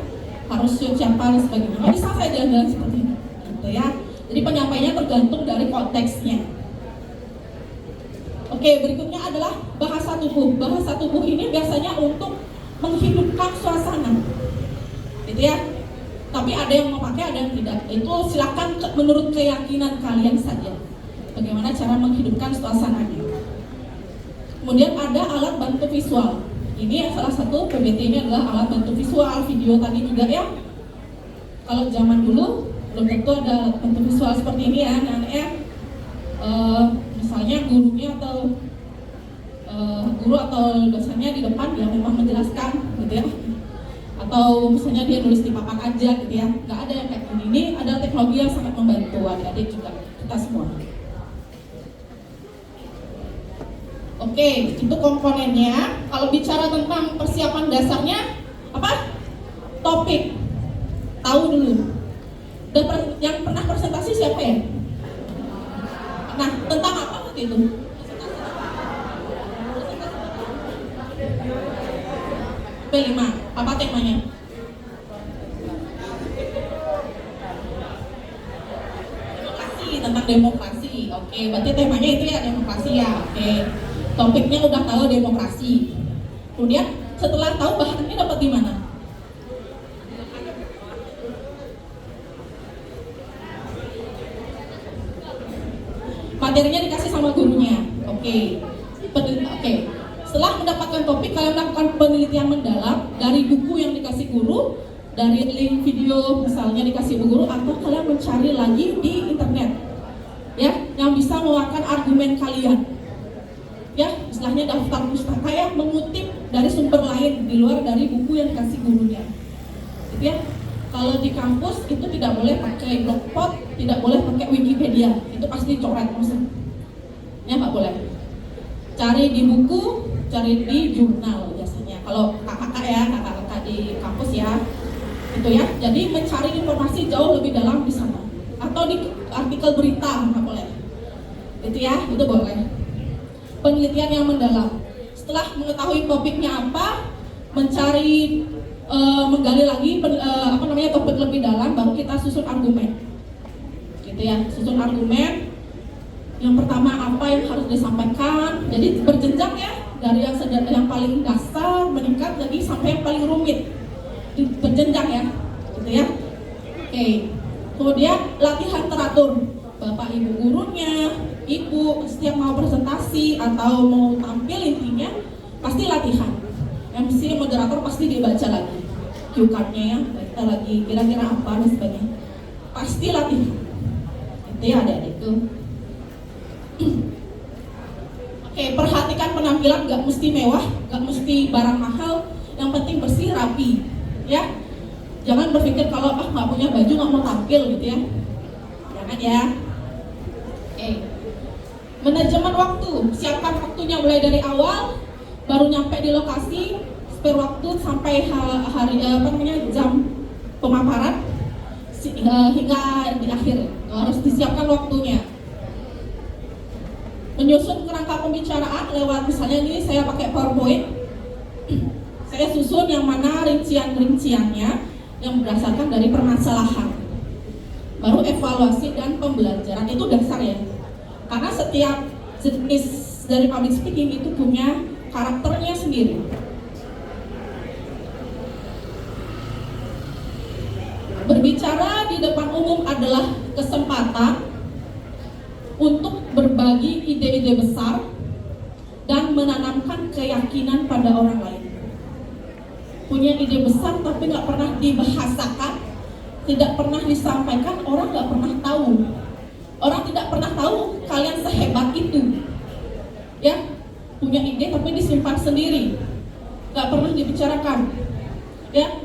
harus siapa dan sebagainya. Nggak bisa saya jalan-jalan seperti ini, gitu ya. Jadi penyampaiannya tergantung dari konteksnya. Oke, berikutnya adalah bahasa tubuh. Bahasa tubuh ini biasanya untuk menghidupkan suasana, gitu ya. Tapi ada yang memakai, ada yang tidak. Itu silakan menurut keyakinan kalian saja. Bagaimana cara menghidupkan suasananya. Kemudian ada alat bantu visual. Ini salah satu PBT ini adalah alat bantu visual, video tadi juga ya. Kalau zaman dulu belum tentu ada alat bantu visual seperti ini ya, anak-anaknya. Misalnya gurunya atau guru atau dosennya di depan dia memang menjelaskan gitu ya. Atau misalnya dia nulis di papan aja gitu ya. Nggak ada yang kayak gini. Ini adalah teknologi yang sangat membantu adik-adik juga, kita semua. Oke, itu komponennya. Kalau bicara tentang persiapan dasarnya, apa? Topik. Tahu dulu. Yang pernah presentasi siapa ya? Nah, tentang apa waktu itu? P5, apa temanya? Demokrasi, tentang demokrasi. Oke, berarti temanya itu ya demokrasi ya. Oke. Topiknya udah tahu demokrasi. Kemudian setelah tahu bahannya dapat Materinya dikasih sama gurunya. Oke. Setelah mendapatkan topik, kalian melakukan penelitian mendalam dari buku yang dikasih guru, dari link video misalnya dikasih guru, atau kalian mencari lagi di internet, ya, yang bisa menguatkan argumen kalian. Ya, istilahnya daftar pustaka ya, mengutip dari sumber lain di luar dari buku yang dikasih gurunya. Gitu ya. Kalau di kampus itu tidak boleh pakai blogspot, tidak boleh pakai Wikipedia, itu pasti coret maksudnya. Ya nggak boleh. Cari di buku, cari di jurnal biasanya. Kalau kakak-kakak di kampus ya, itu ya. Jadi mencari informasi jauh lebih dalam di sana. Atau di artikel berita nggak boleh. Itu ya, itu boleh. Penelitian yang mendalam. Setelah mengetahui topiknya apa, mencari menggali lagi topik lebih dalam, baru kita susun argumen. Gitu ya, susun argumen. Yang pertama apa yang harus disampaikan, jadi berjenjang ya, dari yang paling dasar meningkat lagi sampai yang paling rumit, berjenjang ya, gitu ya. Oke. Kemudian latihan teratur, bapak ibu gurunya, ibu setiap mau presentasi atau mau tampil intinya pasti latihan. MC moderator pasti dibaca lagi, cue card-nya ya, kita lagi kira-kira apa dan sebagainya, pasti latihan. Itu ya adik-adik tuh. Oke, perhatikan penampilan, gak mesti mewah, gak mesti barang mahal, yang penting bersih, rapi, ya. Jangan berpikir kalau nggak punya baju nggak mau tampil gitu ya, jangan ya. Oke, manajemen waktu, siapkan waktunya mulai dari awal, baru nyampe di lokasi, spare waktu sampai jam pemaparan hingga di akhir, harus disiapkan waktunya. Menyusun kerangka pembicaraan lewat misalnya ini saya pakai PowerPoint, saya susun yang mana rincian-rinciannya yang berdasarkan dari permasalahan, baru evaluasi dan pembelajaran. Itu dasar ya, karena setiap jenis dari public speaking itu punya karakternya sendiri. Berbicara di depan umum adalah kesempatan untuk berbagi ide-ide besar dan menanamkan keyakinan pada orang lain. Punya ide besar tapi nggak pernah dibahasakan, tidak pernah disampaikan, orang nggak pernah tahu. Orang tidak pernah tahu kalian sehebat itu. Ya, punya ide tapi disimpan sendiri, nggak pernah dibicarakan. Ya,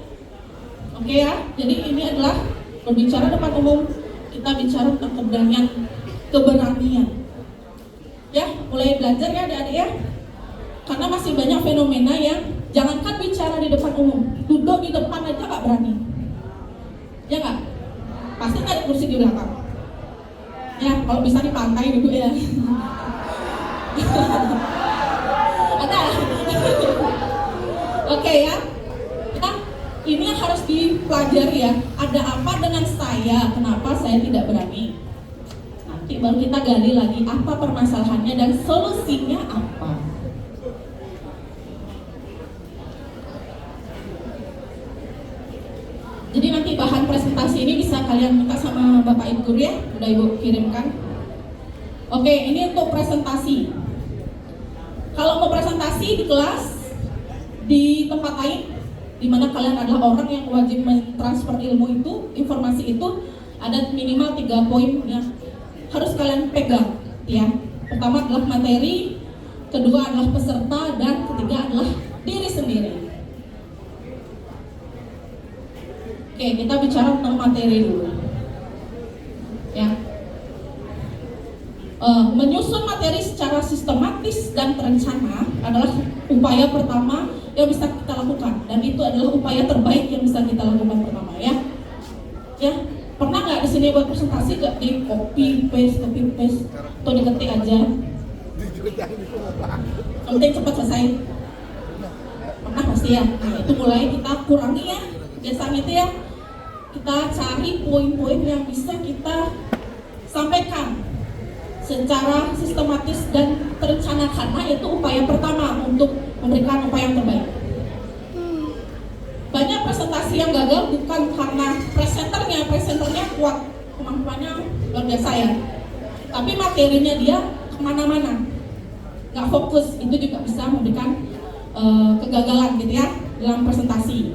oke ya. Jadi ini adalah berbicara depan umum. Kita bicara tentang keberanian. Ya, mulai belajar ya adik-adik ya. Karena masih banyak fenomena yang jangankan bicara di depan umum, duduk di depan aja nggak berani. Ya nggak? Pasti nggak ada kursi di belakang. Ya, kalau bisa di pantai duduk ya. Ada. Oke ya. Nah, ini yang harus dipelajari ya. Ada apa dengan saya? Kenapa saya tidak berani? Nanti baru kita gali lagi apa permasalahannya dan solusinya apa. Jadi nanti bahan presentasi ini bisa kalian minta sama Bapak Ibu Guru ya, udah Ibu kirimkan. Oke, ini untuk presentasi. Kalau mau presentasi di kelas, di tempat lain, di mana kalian adalah orang yang wajib mentransfer ilmu itu, informasi itu, ada minimal 3 poin yang harus kalian pegang ya. Pertama adalah materi, kedua adalah peserta, dan ketiga adalah diri sendiri. Oke, kita bicara tentang materi dulu ya. Menyusun materi secara sistematis dan terencana adalah upaya pertama yang bisa kita lakukan, dan itu adalah upaya terbaik yang bisa kita lakukan pertama ya. Ya, pernah nggak di sini buat presentasi gak di copy paste atau diketik aja? Yang penting cepat selesai. Pernah pasti ya. Nah, itu mulai kita kurangi ya. Biasanya itu ya, kita cari poin-poin yang bisa kita sampaikan secara sistematis dan terencana, karena itu upaya pertama untuk memberikan upaya yang terbaik. Banyak presentasi yang gagal bukan karena presenternya kuat, kemampuannya luar biasa ya, tapi materinya dia kemana-mana, nggak fokus, itu juga bisa memberikan kegagalan gitu ya dalam presentasi.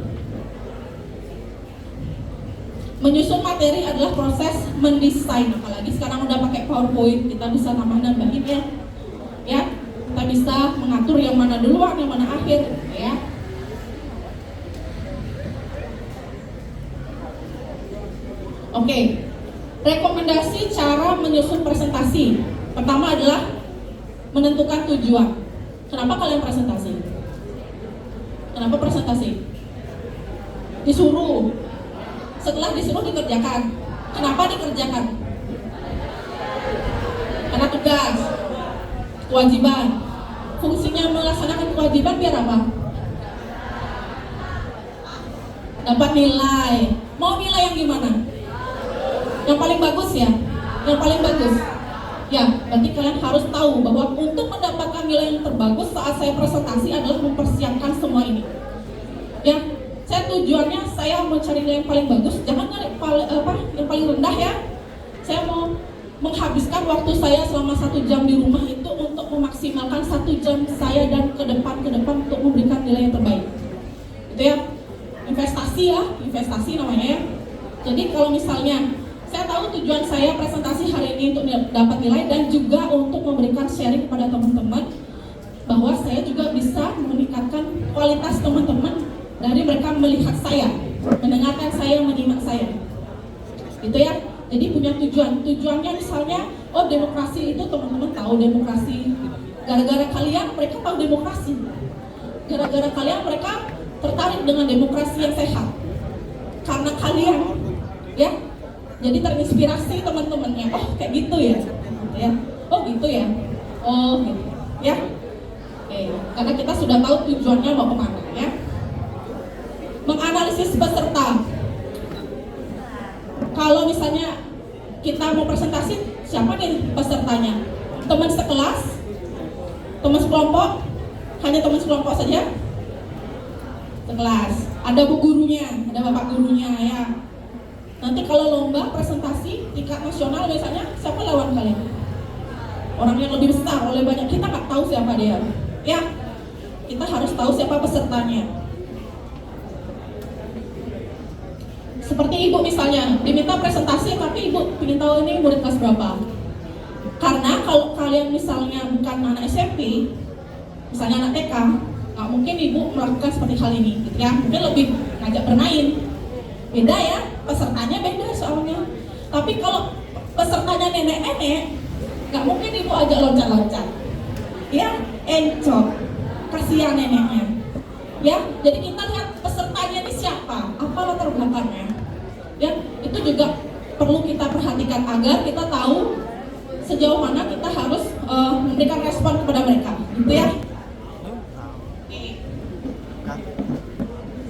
Menyusun materi adalah proses mendesain, apalagi sekarang udah pakai PowerPoint, kita bisa nambah-nambahin ya, kita bisa mengatur yang mana duluan, yang mana akhir ya. Oke, rekomendasi cara menyusun presentasi. Pertama adalah menentukan tujuan. Kenapa kalian presentasi? Kenapa presentasi? Disuruh. Setelah disuruh dikerjakan. Kenapa dikerjakan? Karena tugas, kewajiban. Fungsinya melaksanakan kewajiban biar apa? Dapat nilai. Mau nilai yang gimana? Yang paling bagus ya? Yang paling bagus. Ya, berarti kalian harus tahu bahwa untuk mendapatkan nilai yang terbagus saat saya presentasi adalah mempersiapkan semua ini. Ya, saya tujuannya saya mencari nilai yang paling bagus, jangan yang paling rendah ya. Saya mau menghabiskan waktu saya selama 1 jam di rumah itu untuk memaksimalkan 1 jam saya dan ke depan untuk memberikan nilai yang terbaik. Itu ya, investasi namanya ya. Jadi kalau misalnya saya tahu tujuan saya presentasi hari ini untuk dapat nilai dan juga untuk memberikan sharing kepada teman-teman bahwa saya juga bisa meningkatkan kualitas teman-teman dari mereka melihat saya, mendengarkan saya, menyimak saya. Gitu ya. Jadi punya tujuan. Tujuannya misalnya, oh demokrasi itu teman-teman tahu demokrasi. Gara-gara kalian mereka tahu demokrasi. Gara-gara kalian mereka tertarik dengan demokrasi yang sehat. Karena kalian ya. Jadi terinspirasi teman-temannya, oh kayak gitu ya, oh gitu ya, oh gitu ya. Oke, karena kita sudah tahu tujuannya mau kemana ya. Menganalisis peserta. Kalau misalnya kita mau presentasi, siapa nih pesertanya? Teman sekelas, teman sekelompok, hanya teman sekelompok saja. Sekelas, ada bu gurunya, ada bapak gurunya ya. Nanti kalau lomba presentasi tingkat nasional misalnya, siapa lawan kalian? Orang yang lebih besar, oleh banyak kita nggak tahu siapa dia. Ya, kita harus tahu siapa pesertanya. Seperti ibu misalnya, diminta presentasi tapi ibu ingin tahu ini murid kelas berapa. Karena kalau kalian misalnya bukan anak SMP, misalnya anak TK, nggak mungkin ibu melakukan seperti hal ini, gitu ya. Mungkin lebih ngajak bermain. Beda ya, pesertanya beda soalnya. Tapi kalau pesertanya nenek-nenek, nggak mungkin ibu ajak loncat-loncat. Ya, encok, kasihan neneknya. Ya, jadi kita lihat pesertanya ini siapa, apa latar belakangnya. Ya, itu juga perlu kita perhatikan agar kita tahu sejauh mana kita harus memberikan respon kepada mereka, gitu ya.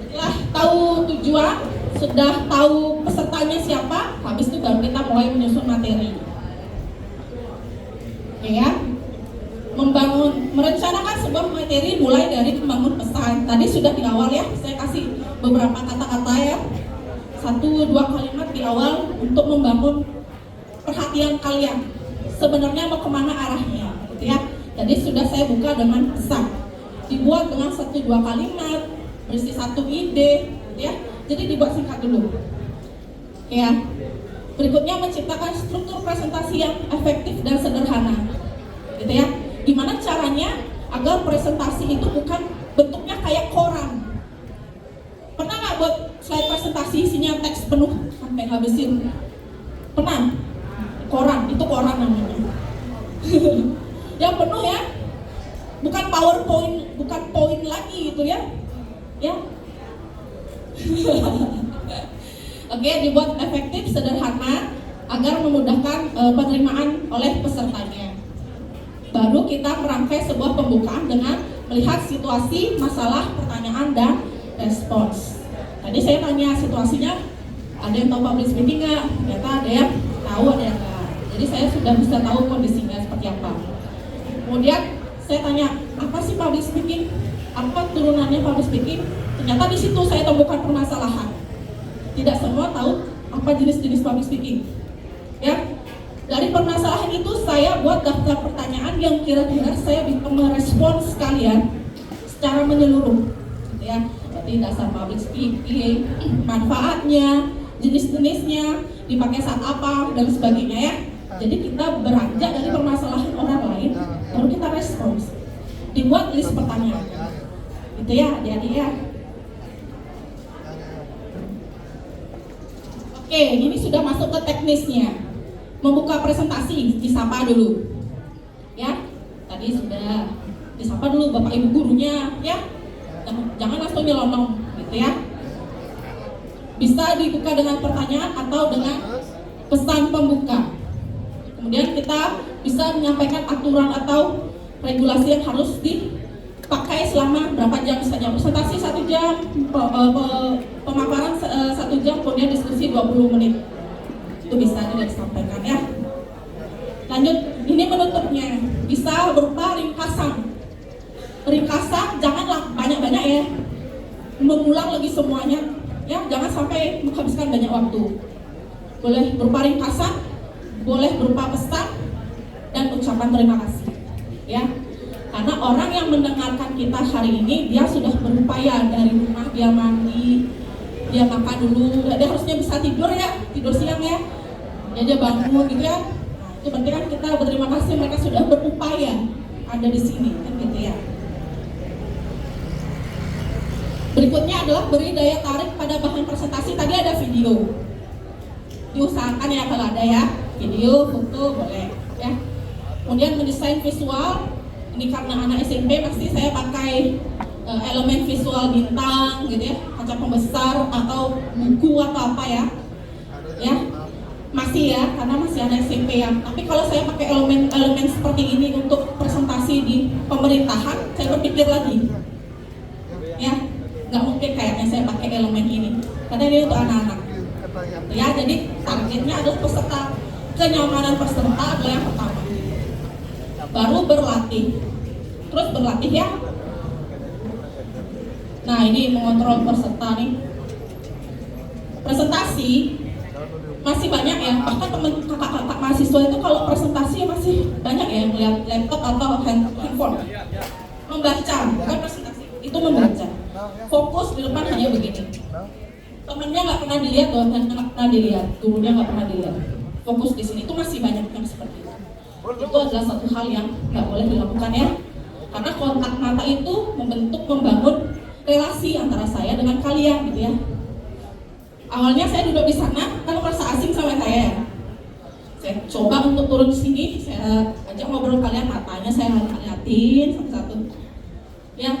Setelah tahu tujuan, sudah tahu pesertanya siapa, habis itu baru kita mulai menyusun materi. Oke ya, merencanakan sebuah materi mulai dari membangun pesan. Tadi sudah di awal ya, saya kasih beberapa kata-kata ya, 1-2 kalimat di awal untuk membangun perhatian kalian. Sebenarnya mau kemana arahnya, gitu ya. Jadi sudah saya buka dengan pesan, dibuat dengan 1-2 kalimat, berisi 1 ide, gitu ya. Jadi dibuat singkat dulu. Ya. Berikutnya menciptakan struktur presentasi yang efektif dan sederhana. Gitu ya. Gimana caranya agar presentasi itu bukan bentuknya kayak koran. Pernah nggak buat slide presentasi isinya teks penuh sampai ngabisin? Pernah? Koran, itu koran namanya. Yang penuh ya. Bukan PowerPoint, bukan poin lagi gitu ya. Ya. Oke, dibuat efektif, sederhana agar memudahkan penerimaan oleh pesertanya. Baru kita merangkai sebuah pembukaan dengan melihat situasi, masalah, pertanyaan, dan respons. Tadi saya tanya situasinya, ada yang tahu public speaking nggak? Ternyata ada yang tahu, ada yang nggak. Jadi saya sudah bisa tahu kondisinya seperti apa. Kemudian saya tanya, apa sih public speaking? Apa turunannya public speaking? Ternyata di situ saya temukan permasalahan. Tidak semua tahu apa jenis-jenis public speaking. Ya, Dari permasalahan itu saya buat daftar pertanyaan yang kira-kira saya bisa merespons kalian secara menyeluruh, gitu ya. Berarti dasar public speaking, manfaatnya, jenis-jenisnya, dipakai saat apa, dan sebagainya ya. Jadi kita beranjak dari permasalahan orang lain, baru kita respons. Dibuat list pertanyaan, gitu ya, adik-adik ya. Oke, ini sudah masuk ke teknisnya. Membuka presentasi, disapa dulu. Ya, tadi sudah disapa dulu Bapak Ibu gurunya, ya. Jangan langsung nyelonong, gitu ya. Bisa dibuka dengan pertanyaan atau dengan pesan pembuka. Kemudian kita bisa menyampaikan aturan atau regulasi yang harus dipakai selama berapa jam saja. Presentasi 1 jam, pemaparan 1 jam, kemudian diskusi 20 menit. Itu bisa juga disampaikan ya. Lanjut, ini penutupnya bisa berupa ringkasan. Ringkasan janganlah banyak-banyak ya, mengulang lagi semuanya ya, jangan sampai menghabiskan banyak waktu. Boleh berupa ringkasan, boleh berupa pesan dan ucapan terima kasih ya. Karena orang yang mendengarkan kita hari ini, dia sudah berupaya dari rumah, dia mandi, dia makan dulu, dia harusnya bisa tidur ya, tidur siang ya, dia bangun gitu ya. Nah, itu berarti kan kita berterima kasih mereka sudah berupaya ada di sini kan gitu ya. Berikutnya adalah beri daya tarik pada bahan presentasi. Tadi ada video, diusahakan ya kalau ada ya, video, foto boleh ya. Kemudian mendesain visual, ini karena anak SMP pasti saya pakai elemen visual bintang gitu ya, kaca pembesar atau buku atau apa ya, ya masih ya, karena masih anak SMP ya. Tapi kalau saya pakai elemen seperti ini untuk presentasi di pemerintahan, saya berpikir lagi ya, nggak mungkin kayaknya saya pakai elemen ini karena ini untuk anak-anak ya. Jadi targetnya adalah peserta, kenyamanan peserta adalah yang pertama, baru berlatih, terus berlatih ya. Nah ini mengontrol peserta nih, presentasi masih banyak ya, bahkan teman kakak-kakak mahasiswa itu kalau presentasi masih banyak ya yang melihat laptop atau handphone, membaca bukan presentasi, itu membaca, fokus di depan hanya begini. Temennya nggak pernah dilihat, dosennya nggak pernah dilihat, gurunya nggak pernah dilihat, fokus di sini. Itu masih banyak yang seperti itu. Itu adalah satu hal yang nggak boleh dilakukan ya, karena kontak mata itu membangun relasi antara saya dengan kalian gitu ya. Awalnya saya duduk di sana kan merasa asing sama saya. Saya coba untuk turun sini, saya ajak ngobrol kalian, matanya saya liatin satu-satu. Ya,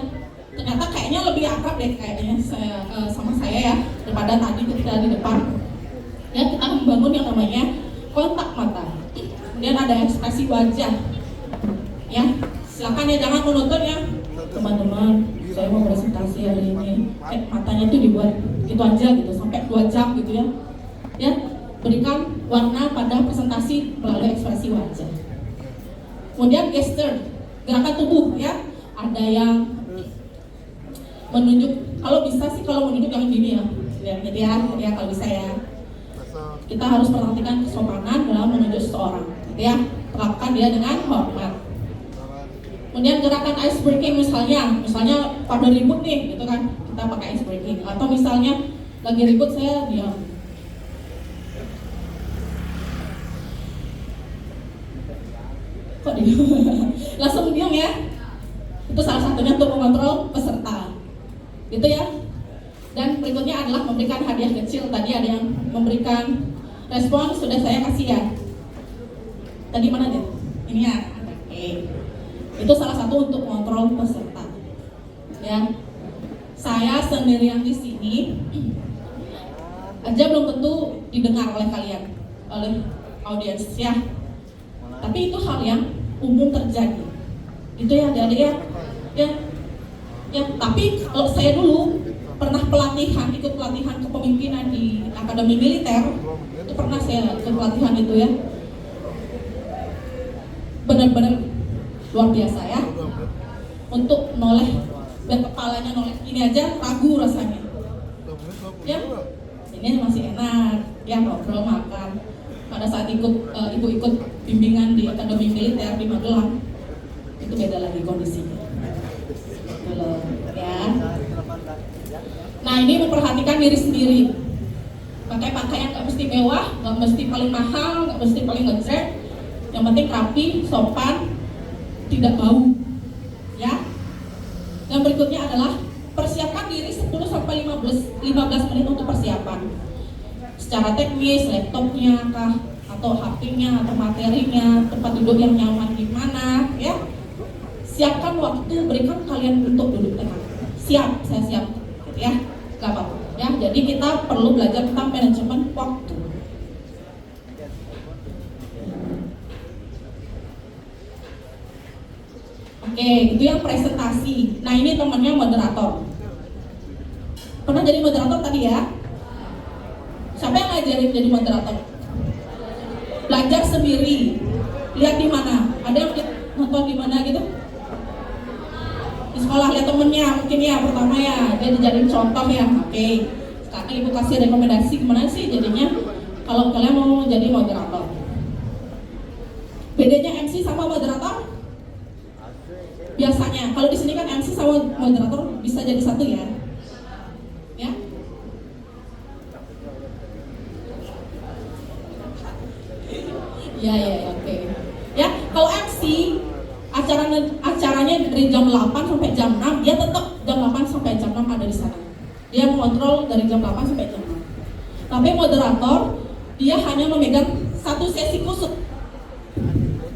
ternyata kayaknya lebih akrab deh kayaknya saya sama saya ya daripada tadi ketika di depan. Ya, kita membangun yang namanya kontak mata. Kemudian ada ekspresi wajah. Ya, silakan ya, jangan monoton ya. Teman-teman, saya mau presentasi hari ini. Matanya tuh dibuat gitu aja gitu sampai 2 jam gitu ya. Ya, berikan warna pada presentasi melalui ekspresi wajah. Kemudian gesture, gerakan tubuh ya. Ada yang menunjuk, kalau bisa sih kalau menunjuk jangan gini ya. Gitu ya, kalau bisa ya. Kita harus perhatikan kesopanan dalam menunjuk seseorang, gitu ya. Perlakukan dia dengan hormat. Kemudian gerakan ice breaking misalnya pada ribut nih, gitu kan, kita pakai ice breaking. Atau misalnya lagi ribut saya diam. Kok diam? Langsung diam ya. Itu salah satunya untuk mengontrol peserta, gitu ya. Dan berikutnya adalah memberikan hadiah kecil. Tadi ada yang memberikan respon, sudah saya kasih ya. Tadi mana dia? Ini ya. Oke. Itu salah satu untuk mengontrol peserta. Ya. Saya sendirian di sini aja belum tentu didengar oleh kalian, oleh audiens ya. Tapi itu hal yang umum terjadi. Itu ya adik-adik ya. Ya, tapi kalau saya dulu pernah ikut pelatihan kepemimpinan di Akademi Militer, itu pernah saya ikut pelatihan itu ya. Benar-benar luar biasa ya. Untuk noleh, dan kepalanya noleh ini aja ragu rasanya. Ya, ini masih enak, ya ngobrol makan. pada saat ibu ikut bimbingan di Akademi Militer di Magelang, itu beda lagi kondisinya. Belum, ya. Nah, ini memperhatikan diri sendiri. Pakai pakaian nggak mesti mewah, nggak mesti paling mahal, nggak mesti paling ngejreng. Yang penting rapi, sopan, tidak bau. Ya. Yang berikutnya adalah persiapkan diri 10-15 menit untuk persiapan. Secara teknis, laptopnya kah, atau HP-nya, atau materinya, tempat duduk yang nyaman di mana, ya. Siapkan waktu, berikan kalian untuk duduk tenang. Siap, saya siap, gitu ya. Gak apa-apa, ya. Jadi kita perlu belajar tentang manajemen waktu. Oke, itu yang presentasi. Nah, ini temannya moderator. Pernah jadi moderator tadi ya? Siapa yang ngajarin jadi moderator? Belajar sendiri. Lihat di mana? Ada yang nonton di mana gitu? Di sekolah lihat temennya mungkin ya, pertama ya dia dijadiin contoh ya. Oke. Sekarang ibu kasih rekomendasi gimana sih jadinya kalau kalian mau jadi moderator. Bedanya MC sama moderator? Biasanya kalau di sini kan MC sama moderator bisa jadi satu ya. Ya. Ya, oke. Ya, kalau MC acaranya dari jam 8 sampai jam 6, dia tetap jam 8 sampai jam 6 ada di sana. Dia mengontrol dari jam 8 sampai jam 6. Tapi moderator, dia hanya memegang satu sesi khusus.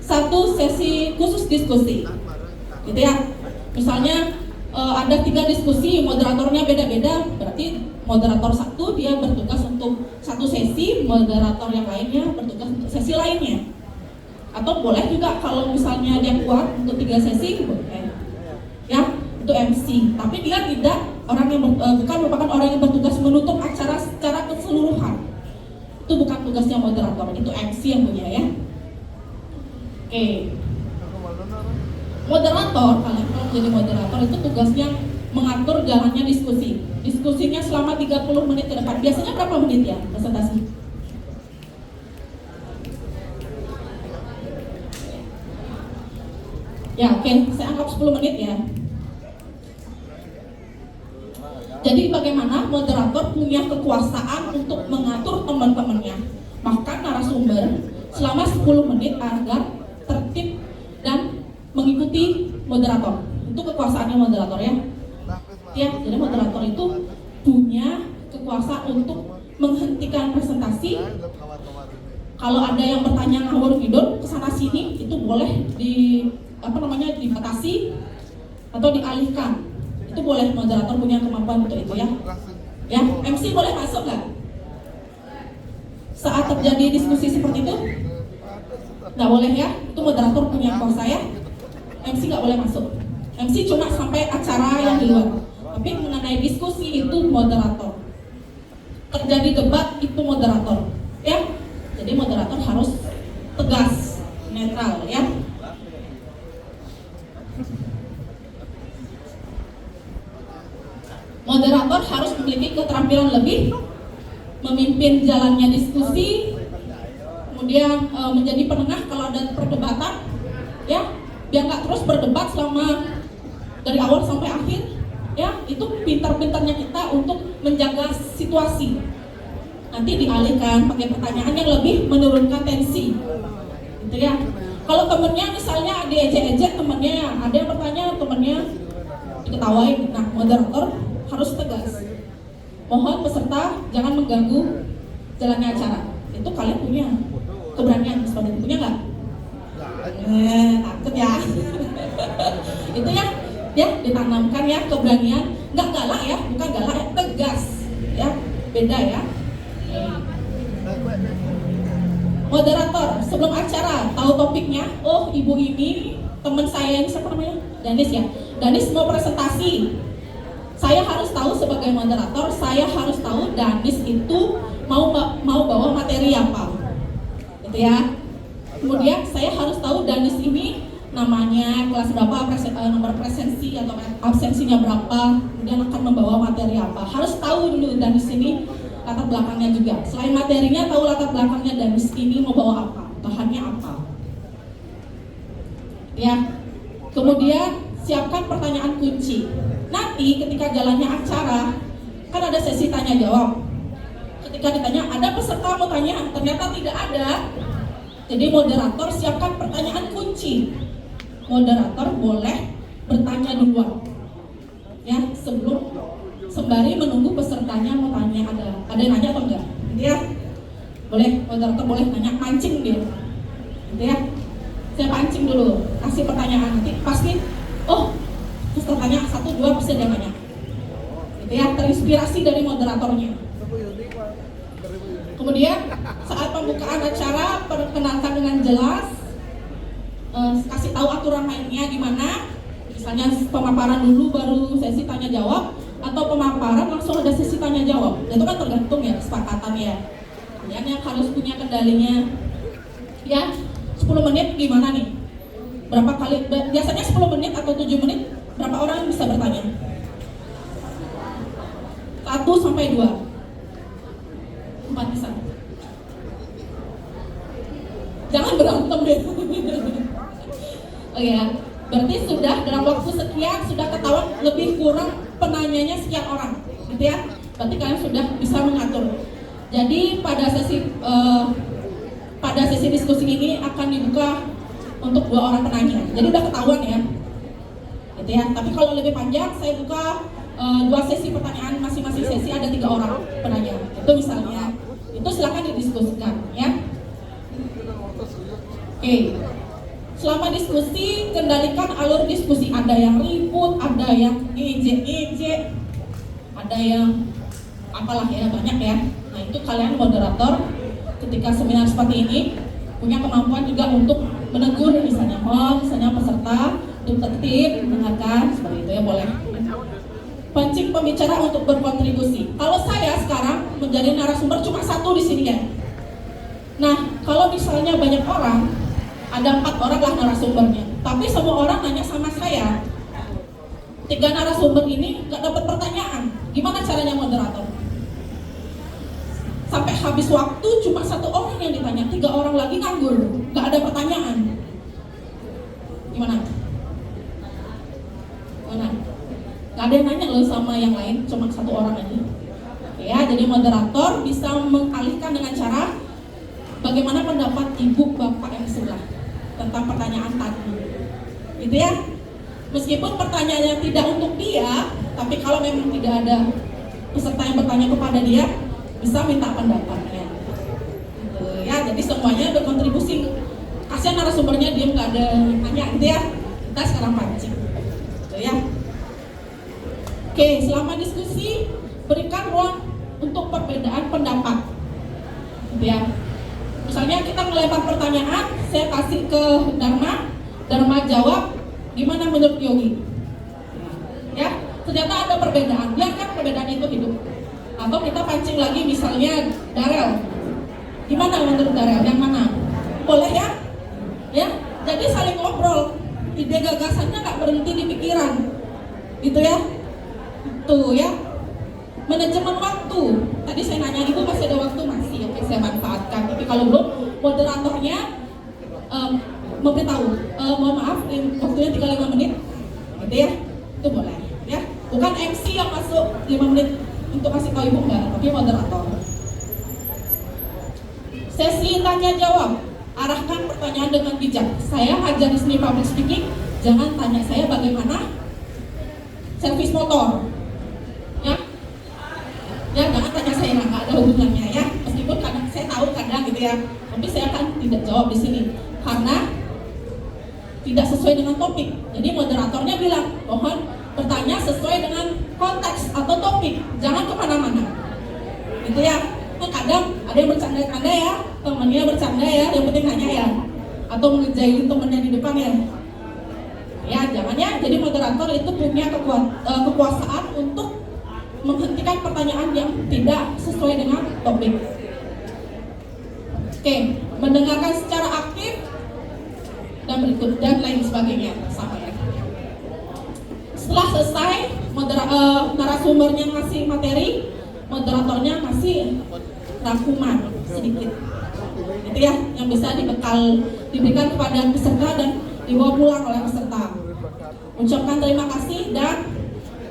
Satu sesi khusus diskusi. Gitu ya. Misalnya ada 3 diskusi, moderatornya beda-beda, berarti moderator satu dia bertugas untuk satu sesi, moderator yang lainnya bertugas untuk sesi lainnya. Atau boleh juga kalau misalnya dia kuat untuk 3 sesi, boleh. Ya, itu MC. Tapi dia tidak bukan merupakan orang yang bertugas menutup acara secara keseluruhan. Itu bukan tugasnya moderator, itu MC yang punya ya. Oke. Moderator, kalian kalau jadi moderator itu tugasnya mengatur jalannya diskusi. Diskusinya selama 30 menit ke depan. Biasanya berapa menit ya presentasi? Ya, oke, saya anggap 10 menit ya. Jadi bagaimana moderator punya kekuasaan untuk mengatur teman-temannya. Maka narasumber selama 10 menit agar tertib dan mengikuti moderator. Itu kekuasaannya moderator ya. Ya, jadi moderator itu punya kekuasaan untuk menghentikan presentasi. Kalau ada yang bertanya ngawur ngidul kesana sini, itu boleh dibatasi atau dialihkan. Itu boleh, moderator punya kemampuan untuk itu ya. Ya, MC boleh masuk nggak? Saat terjadi diskusi seperti itu, nggak boleh ya. Itu moderator punya kuasa ya. MC nggak boleh masuk. MC cuma sampai acara yang di luar. Tapi mengenai diskusi itu moderator. Terjadi debat itu moderator, ya. Jadi moderator harus tegas, netral, ya. Moderator harus memiliki keterampilan lebih, memimpin jalannya diskusi, kemudian menjadi penengah kalau ada perdebatan, ya. Biar nggak terus berdebat selama dari awal sampai akhir, ya. Itu pintar-pintarnya kita untuk menjaga situasi. Nanti dialihkan pakai pertanyaan yang lebih menurunkan tensi, gitu ya. Kalau temennya misalnya diejek-ejek temennya, ada yang bertanya temennya diketawain, nah moderator harus tegas. Mohon peserta jangan mengganggu jalannya acara. Itu kalian punya keberanian seperti itu, punya nggak? Takut ya. Itu ya ditanamkan ya keberanian, nggak galak ya, bukan galak ya, tegas ya, beda ya. Moderator sebelum acara tahu topiknya. Oh, ibu ini teman saya yang siapa namanya? Danis ya. Danis mau presentasi. Saya harus tahu sebagai moderator, saya harus tahu Danis itu mau bawa materi apa, gitu ya. Kemudian saya harus tahu Danis ini namanya, kelas berapa, nomor presensi atau absensinya berapa, kemudian akan membawa materi apa. Harus tahu dulu Danis ini latar belakangnya juga. Selain materinya, tahu latar belakangnya dan ini mau bawa apa, bahannya apa. Ya. Kemudian siapkan pertanyaan kunci. Nanti ketika jalannya acara, kan ada sesi tanya jawab. Ketika ditanya, ada peserta mau tanya, ternyata tidak ada. Jadi moderator siapkan pertanyaan kunci. Moderator boleh bertanya duluan. Ya, sembari menunggu pesertanya mau tanya, ada yang nanya atau enggak? Gitu ya. Boleh, moderator boleh nanya, mancing dia. Gitu ya. Saya pancing dulu, kasih pertanyaan, nanti pasti pesertanya 1-2 pasti dia nanya. Gitu ya, terinspirasi dari moderatornya. Kemudian saat pembukaan acara, perkenalkan dengan jelas, kasih tahu aturan mainnya gimana. Misalnya pemaparan dulu baru sesi tanya jawab, atau pemaparan langsung ada sesi tanya jawab. Itu kan tergantung ya kesepakatannya. Kalian yang harus punya kendalinya. Ya, 10 menit gimana nih? Berapa kali? Biasanya 10 menit atau 7 menit, berapa orang yang bisa bertanya? 1-2. 4 bisa. Jangan berantem deh. Oh ya, berarti sudah dalam waktu sekian sudah ketahuan lebih kurang penanyanya sekian orang, gitu ya. Berarti kalian sudah bisa mengatur. Jadi pada sesi diskusi ini akan dibuka untuk 2 orang penanya. Jadi udah ketahuan ya, gitu ya. Tapi kalau lebih panjang, saya buka 2 sesi pertanyaan, masing-masing sesi ada 3 orang penanya. Itu misalnya, itu silakan didiskusikan ya. Oke. Selama diskusi, kendalikan alur diskusi. Ada yang ribut, ada yang ngejek, ada yang apalah ya, banyak ya. Nah itu kalian moderator ketika seminar seperti ini punya kemampuan juga untuk menegur misalnya peserta untuk tertib, mendengarkan, seperti itu ya, boleh. Pancing pembicara untuk berkontribusi. Kalau saya sekarang menjadi narasumber cuma 1 di sini ya. Nah kalau misalnya banyak orang, ada 4 orang lah narasumbernya, tapi semua orang nanya sama saya. 3 narasumber ini nggak dapat pertanyaan. Gimana caranya moderator? Sampai habis waktu cuma 1 orang yang ditanya, 3 orang lagi nganggur, nggak ada pertanyaan. Gimana? Nggak ada yang nanya loh sama yang lain, cuma 1 orang aja. Ya, jadi moderator bisa mengalihkan dengan cara bagaimana pendapat ibu bapak yang sebelah tentang pertanyaan tadi, gitu ya. Meskipun pertanyaannya tidak untuk dia, tapi kalau memang tidak ada peserta yang bertanya kepada dia, bisa minta pendapatnya, gitu ya. Jadi semuanya berkontribusi. Kasihan narasumbernya diam nggak ada yang tanya, gitu ya. Kita sekarang pancing, gitu ya. Oke, selama diskusi berikan ruang untuk perbedaan pendapat, gitu ya. Misalnya kita melempar pertanyaan, saya kasih ke Dharma jawab, gimana menurut Yogi? Ya, ternyata ada perbedaan, biarkan perbedaan itu hidup. Atau kita pancing lagi misalnya Darel, gimana menurut Darel? Yang mana? Boleh ya? Ya, jadi saling ngobrol, ide gagasannya nggak berhenti di pikiran, gitu ya. Tuh ya, manajemen waktu. Tadi saya nanya, ibu masih ada waktu? Masih, oke saya manfaatkan. Tapi kalau belum, moderatornya memberitahu, mohon maaf, waktunya 35 menit, gitu ya, itu boleh, ya. Bukan MC yang masuk 5 menit untuk kasih tahu ibu, enggak, tapi moderator. Sesi tanya jawab, arahkan pertanyaan dengan bijak. Saya ajar di seni public speaking, jangan tanya saya bagaimana servis motor, ya. Ya, jangan tanya saya, nggak ada hubungannya ya. Meskipun kadang saya tahu kadang gitu ya, tapi saya akan tidak jawab di sini karena tidak sesuai dengan topik. Jadi moderatornya bilang, mohon bertanya sesuai dengan konteks atau topik, jangan kemana-mana, gitu ya. Nah, kadang ada yang bercanda-canda ya, temannya bercanda ya, yang penting nanya ya, atau ngejailin temennya di depan ya. Ya, jangan ya. Jadi moderator itu punya kekuasaan untuk menghentikan pertanyaan yang tidak sesuai dengan topik. Oke, mendengarkan secara aktif dan lain sebagainya, sama ya. Setelah selesai narasumbernya ngasih materi, moderatornya masih rangkuman sedikit. Itu ya yang bisa diberikan kepada peserta dan dibawa pulang oleh peserta. Ucapkan terima kasih dan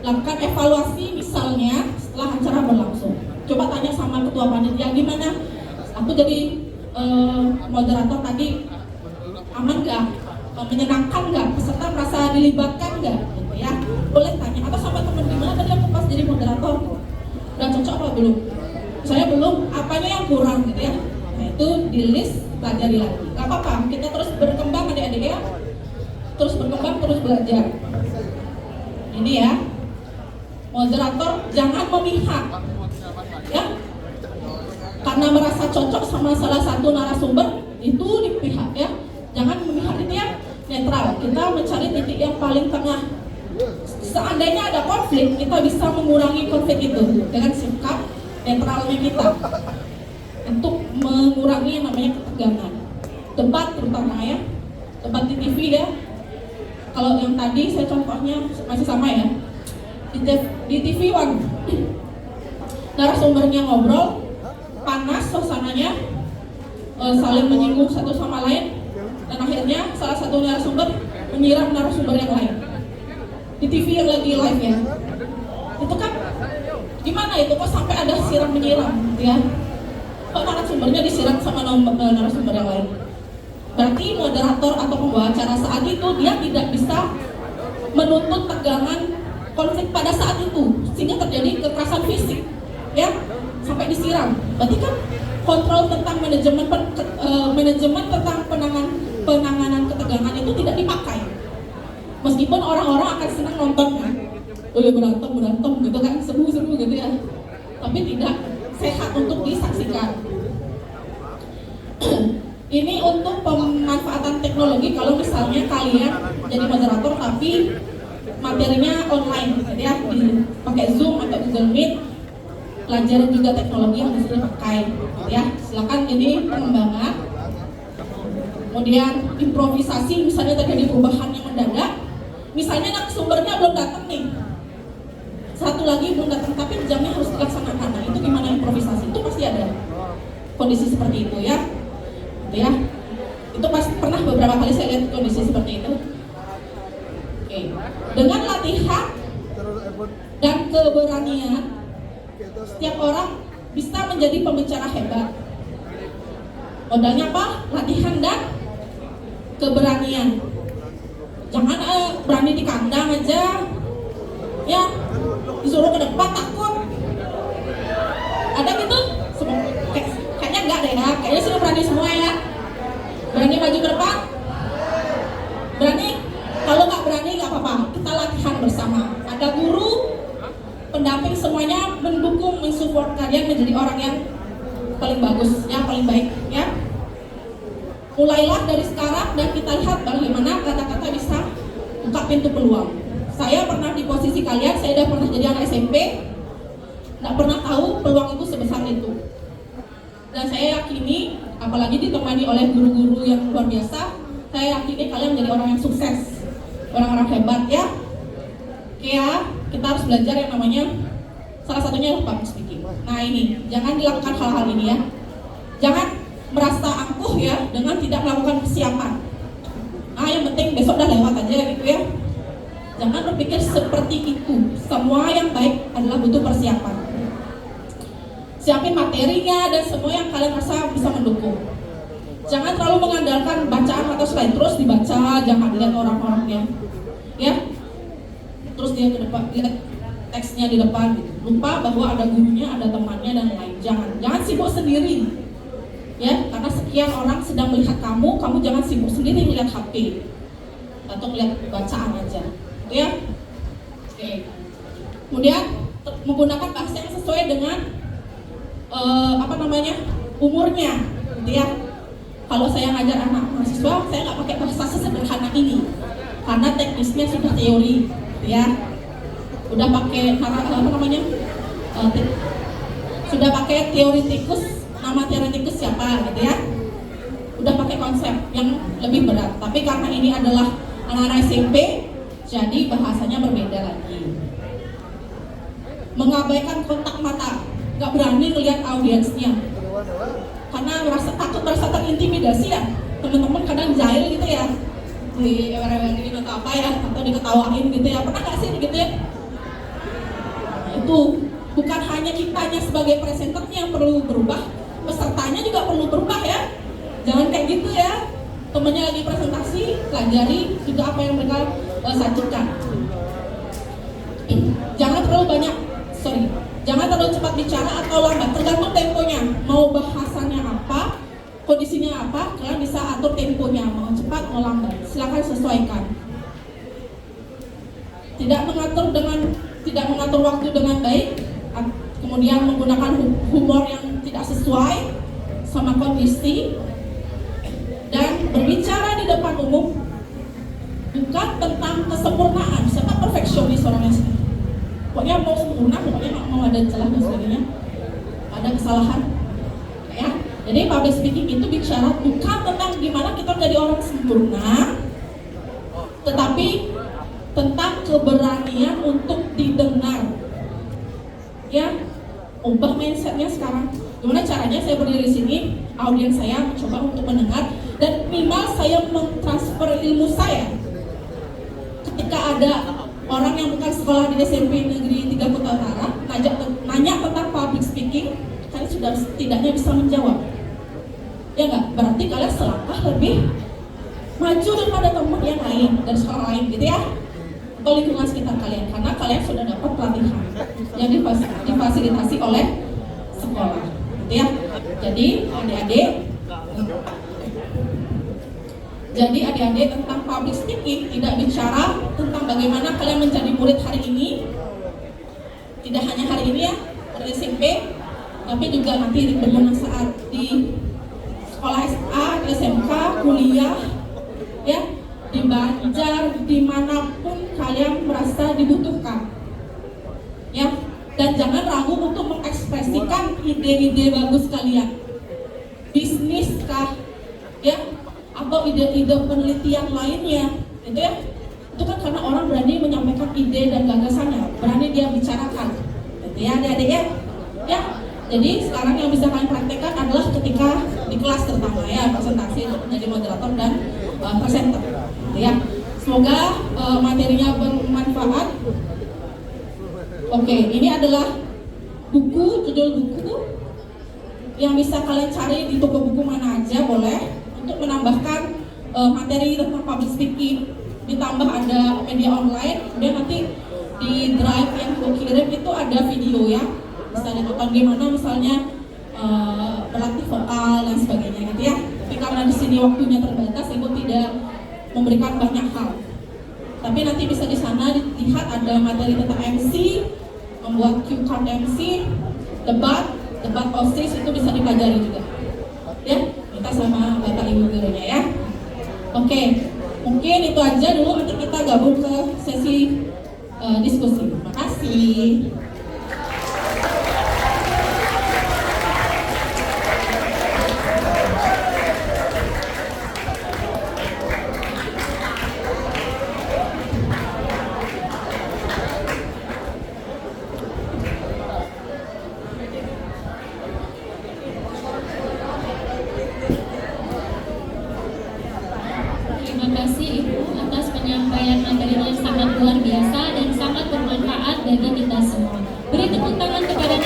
lakukan evaluasi misalnya setelah acara berlangsung. Coba tanya sama ketua panitia, gimana? Aku jadi moderator tadi aman gak? Menyenangkan gak? Peserta merasa dilibatkan gak? Gitu ya. Boleh tanya. Atau sama teman, gimana tadi aku pas jadi moderator? Udah cocok apa belum? Saya belum, apanya yang kurang gitu ya. Nah itu di list, pelajari lagi. Gak apa-apa, kita terus berkembang adik-adik ya. Terus berkembang, terus belajar. Ini ya, moderator jangan memihak ya. Karena merasa cocok sama salah satu narasumber, itu dipihak ya. Jangan memihak, itu ya netral. Kita mencari titik yang paling tengah. Seandainya ada konflik, kita bisa mengurangi konflik itu dengan sikap netralnya kita untuk mengurangi yang namanya ketegangan. Debat terutama ya, debat di TV ya. Kalau yang tadi saya contohnya masih sama ya, di TV One narasumbernya ngobrol panas suasananya, saling menyinggung satu sama lain, dan akhirnya salah satu narasumber menyiram narasumber yang lain di TV yang lagi live ya. Itu kan gimana itu, kok sampai ada siram menyiram gitu ya, kok narasumbernya disiram sama narasumber yang lain. Berarti moderator atau pembawa acara saat itu dia tidak bisa menuntut tegangan konflik pada saat itu sehingga terjadi kekerasan fisik ya, sampai disiram. Berarti kan kontrol tentang manajemen tentang penanganan ketegangan itu tidak dipakai. Meskipun orang-orang akan senang nonton kan, oh ya berantem gitu kan, seru-seru gitu ya, tapi tidak sehat untuk disaksikan. Ini untuk pemanfaatan teknologi kalau misalnya kalian jadi moderator tapi materinya online gitu ya, pakai Zoom atau Google Meet, pelajaran juga teknologi yang bisa dipakai gitu ya. Silakan, ini pengembangan. Kemudian improvisasi, misalnya terjadi perubahan yang mendadak, misalnya narasumbernya belum datang nih, satu lagi belum datang tapi jamnya harus dilaksanakan. Nah itu gimana improvisasi? Itu pasti ada kondisi seperti itu ya. Ya, itu pernah beberapa kali saya lihat kondisi seperti itu. Oke. Dengan latihan dan keberanian, setiap orang bisa menjadi pembicara hebat. Modalnya apa? Latihan dan keberanian. Jangan berani di kandang aja, ya disuruh ke depan takut. Ada gitu? Kayaknya enggak deh ya, kayaknya sudah berani semua ya. Berani maju ke depan? Berani? Kalau nggak berani nggak apa-apa, kita latihan bersama. Ada guru, pendamping, semuanya mendukung, mensupport kalian menjadi orang yang paling bagus, yang paling baik ya. Mulailah dari sekarang dan kita lihat bagaimana kata-kata bisa buka pintu peluang. Saya pernah di posisi kalian, saya udah pernah jadi anak SMP, nggak pernah tahu peluang itu sebesar itu. Dan saya yakini, apalagi ditemani oleh guru-guru yang luar biasa, saya yakini kalian menjadi orang yang sukses, orang-orang hebat ya. Oke ya, kita harus belajar yang namanya, salah satunya adalah public speaking. Nah ini, jangan dilakukan hal-hal ini ya. Jangan merasa angkuh ya dengan tidak melakukan persiapan. Nah yang penting besok udah lewat aja gitu ya. Jangan berpikir seperti itu. Semua yang baik adalah butuh persiapan. Siapin materinya dan semua yang kalian rasa bisa mendukung. Jangan terlalu mengandalkan bacaan atau slide terus dibaca, jangan lihat orang-orangnya, ya. Terus dia ke depan, lihat teksnya di depan, gitu. Lupa bahwa ada gurunya, ada temannya dan lain. Jangan sibuk sendiri, ya. Karena sekian orang sedang melihat kamu jangan sibuk sendiri melihat HP atau melihat bacaan aja, gitu ya. Oke. Kemudian menggunakan bahasa yang sesuai dengan umurnya, gitu ya. Kalau saya ngajar anak mahasiswa, saya nggak pakai bahasa sesederhana ini, karena teknisnya sudah teori, gitu ya. Udah pakai sudah pakai teoritikus, nama teoritikus siapa, gitu ya. Udah pakai konsep yang lebih berat. Tapi karena ini adalah anak-anak SMP, jadi bahasanya berbeda lagi. Mengabaikan kontak mata. nggak berani ngelihat audiensnya karena takut merasa terintimidasi ya. Teman-teman kadang jahil gitu ya, di ewer-ewerin atau apa ya, atau diketawain gitu ya. Pernah nggak sih gitu ya? Nah, itu bukan hanya kitanya sebagai presenternya yang perlu berubah, pesertanya juga perlu berubah ya. Jangan kayak gitu ya. Temennya lagi presentasi, pelajari juga apa yang mereka sajikan. Jangan terlalu cepat bicara atau lambat, tergantung temponya. Mau bahasanya apa, kondisinya apa, kalian bisa atur temponya, mau cepat mau lambat. Silakan sesuaikan. Tidak mengatur waktu dengan baik, kemudian menggunakan humor yang tidak sesuai sama kondisi, dan berbicara di depan umum bukan tentang kesempurnaan. Siapa perfeksionis orangnya sih? Pokoknya mau sempurna, pokoknya nggak mau ada celah dan sebagainya, ada kesalahan, ya. Jadi public speaking itu bicara bukan tentang gimana kita menjadi orang sempurna, tetapi tentang keberanian untuk didengar, ya. Ubah mindsetnya sekarang. Gimana caranya saya berdiri di sini, audiens saya mencoba untuk mendengar, dan minimal saya mentransfer ilmu saya. Ketika ada orang yang bukan sekolah di SMP Negeri 3 Kota Utara nanya tentang public speaking, kalian sudah setidaknya bisa menjawab, ya nggak? Berarti kalian selangkah lebih maju daripada teman yang lain dari sekolah lain gitu ya, atau lingkungan sekitar kalian, karena kalian sudah dapat pelatihan yang difasilitasi oleh sekolah gitu ya. Jadi adik-adik tentang public speaking tidak bicara tentang bagaimana kalian menjadi murid hari ini, tidak hanya hari ini ya, pada SMP, tapi juga nanti bagaimana saat di sekolah SMA, di SMK, kuliah, ya, di Banjar, dimanapun kalian merasa dibutuhkan, ya. Dan jangan ragu untuk mengekspresikan ide-ide bagus kalian, bisnis kah, ya, atau ide-ide penelitian lainnya, gitu ya. Itu kan karena orang berani menyampaikan ide dan gagasannya, berani dia bicarakan, gitu ya adik-adik ya. Ya, jadi sekarang yang bisa kalian praktekkan adalah ketika di kelas terutama ya, presentasi untuk menjadi moderator dan presenter, gitu ya. Semoga materinya bermanfaat. Oke, ini adalah buku, judul buku yang bisa kalian cari di toko buku mana aja boleh, untuk menambahkan materi tentang public speaking. Ditambah ada media online, kemudian nanti di drive yang gue kirim itu ada video ya, bisa ditonton gimana misalnya berlatih vokal dan sebagainya gitu ya. Tapi karena di sini waktunya terbatas, ibu tidak memberikan banyak hal. Tapi nanti bisa di sana dilihat ada materi tentang MC, membuat cue card MC, debat OSIS, itu bisa dipelajari juga. Ya, kita sama Bapak Ibu gurunya ya. Oke, mungkin itu aja dulu, nanti kita gabung ke sesi diskusi. Terima kasih. Terima kasih Ibu atas penyampaian materinya yang sangat luar biasa dan sangat bermanfaat bagi kita semua. Beri tepuk tangan kepada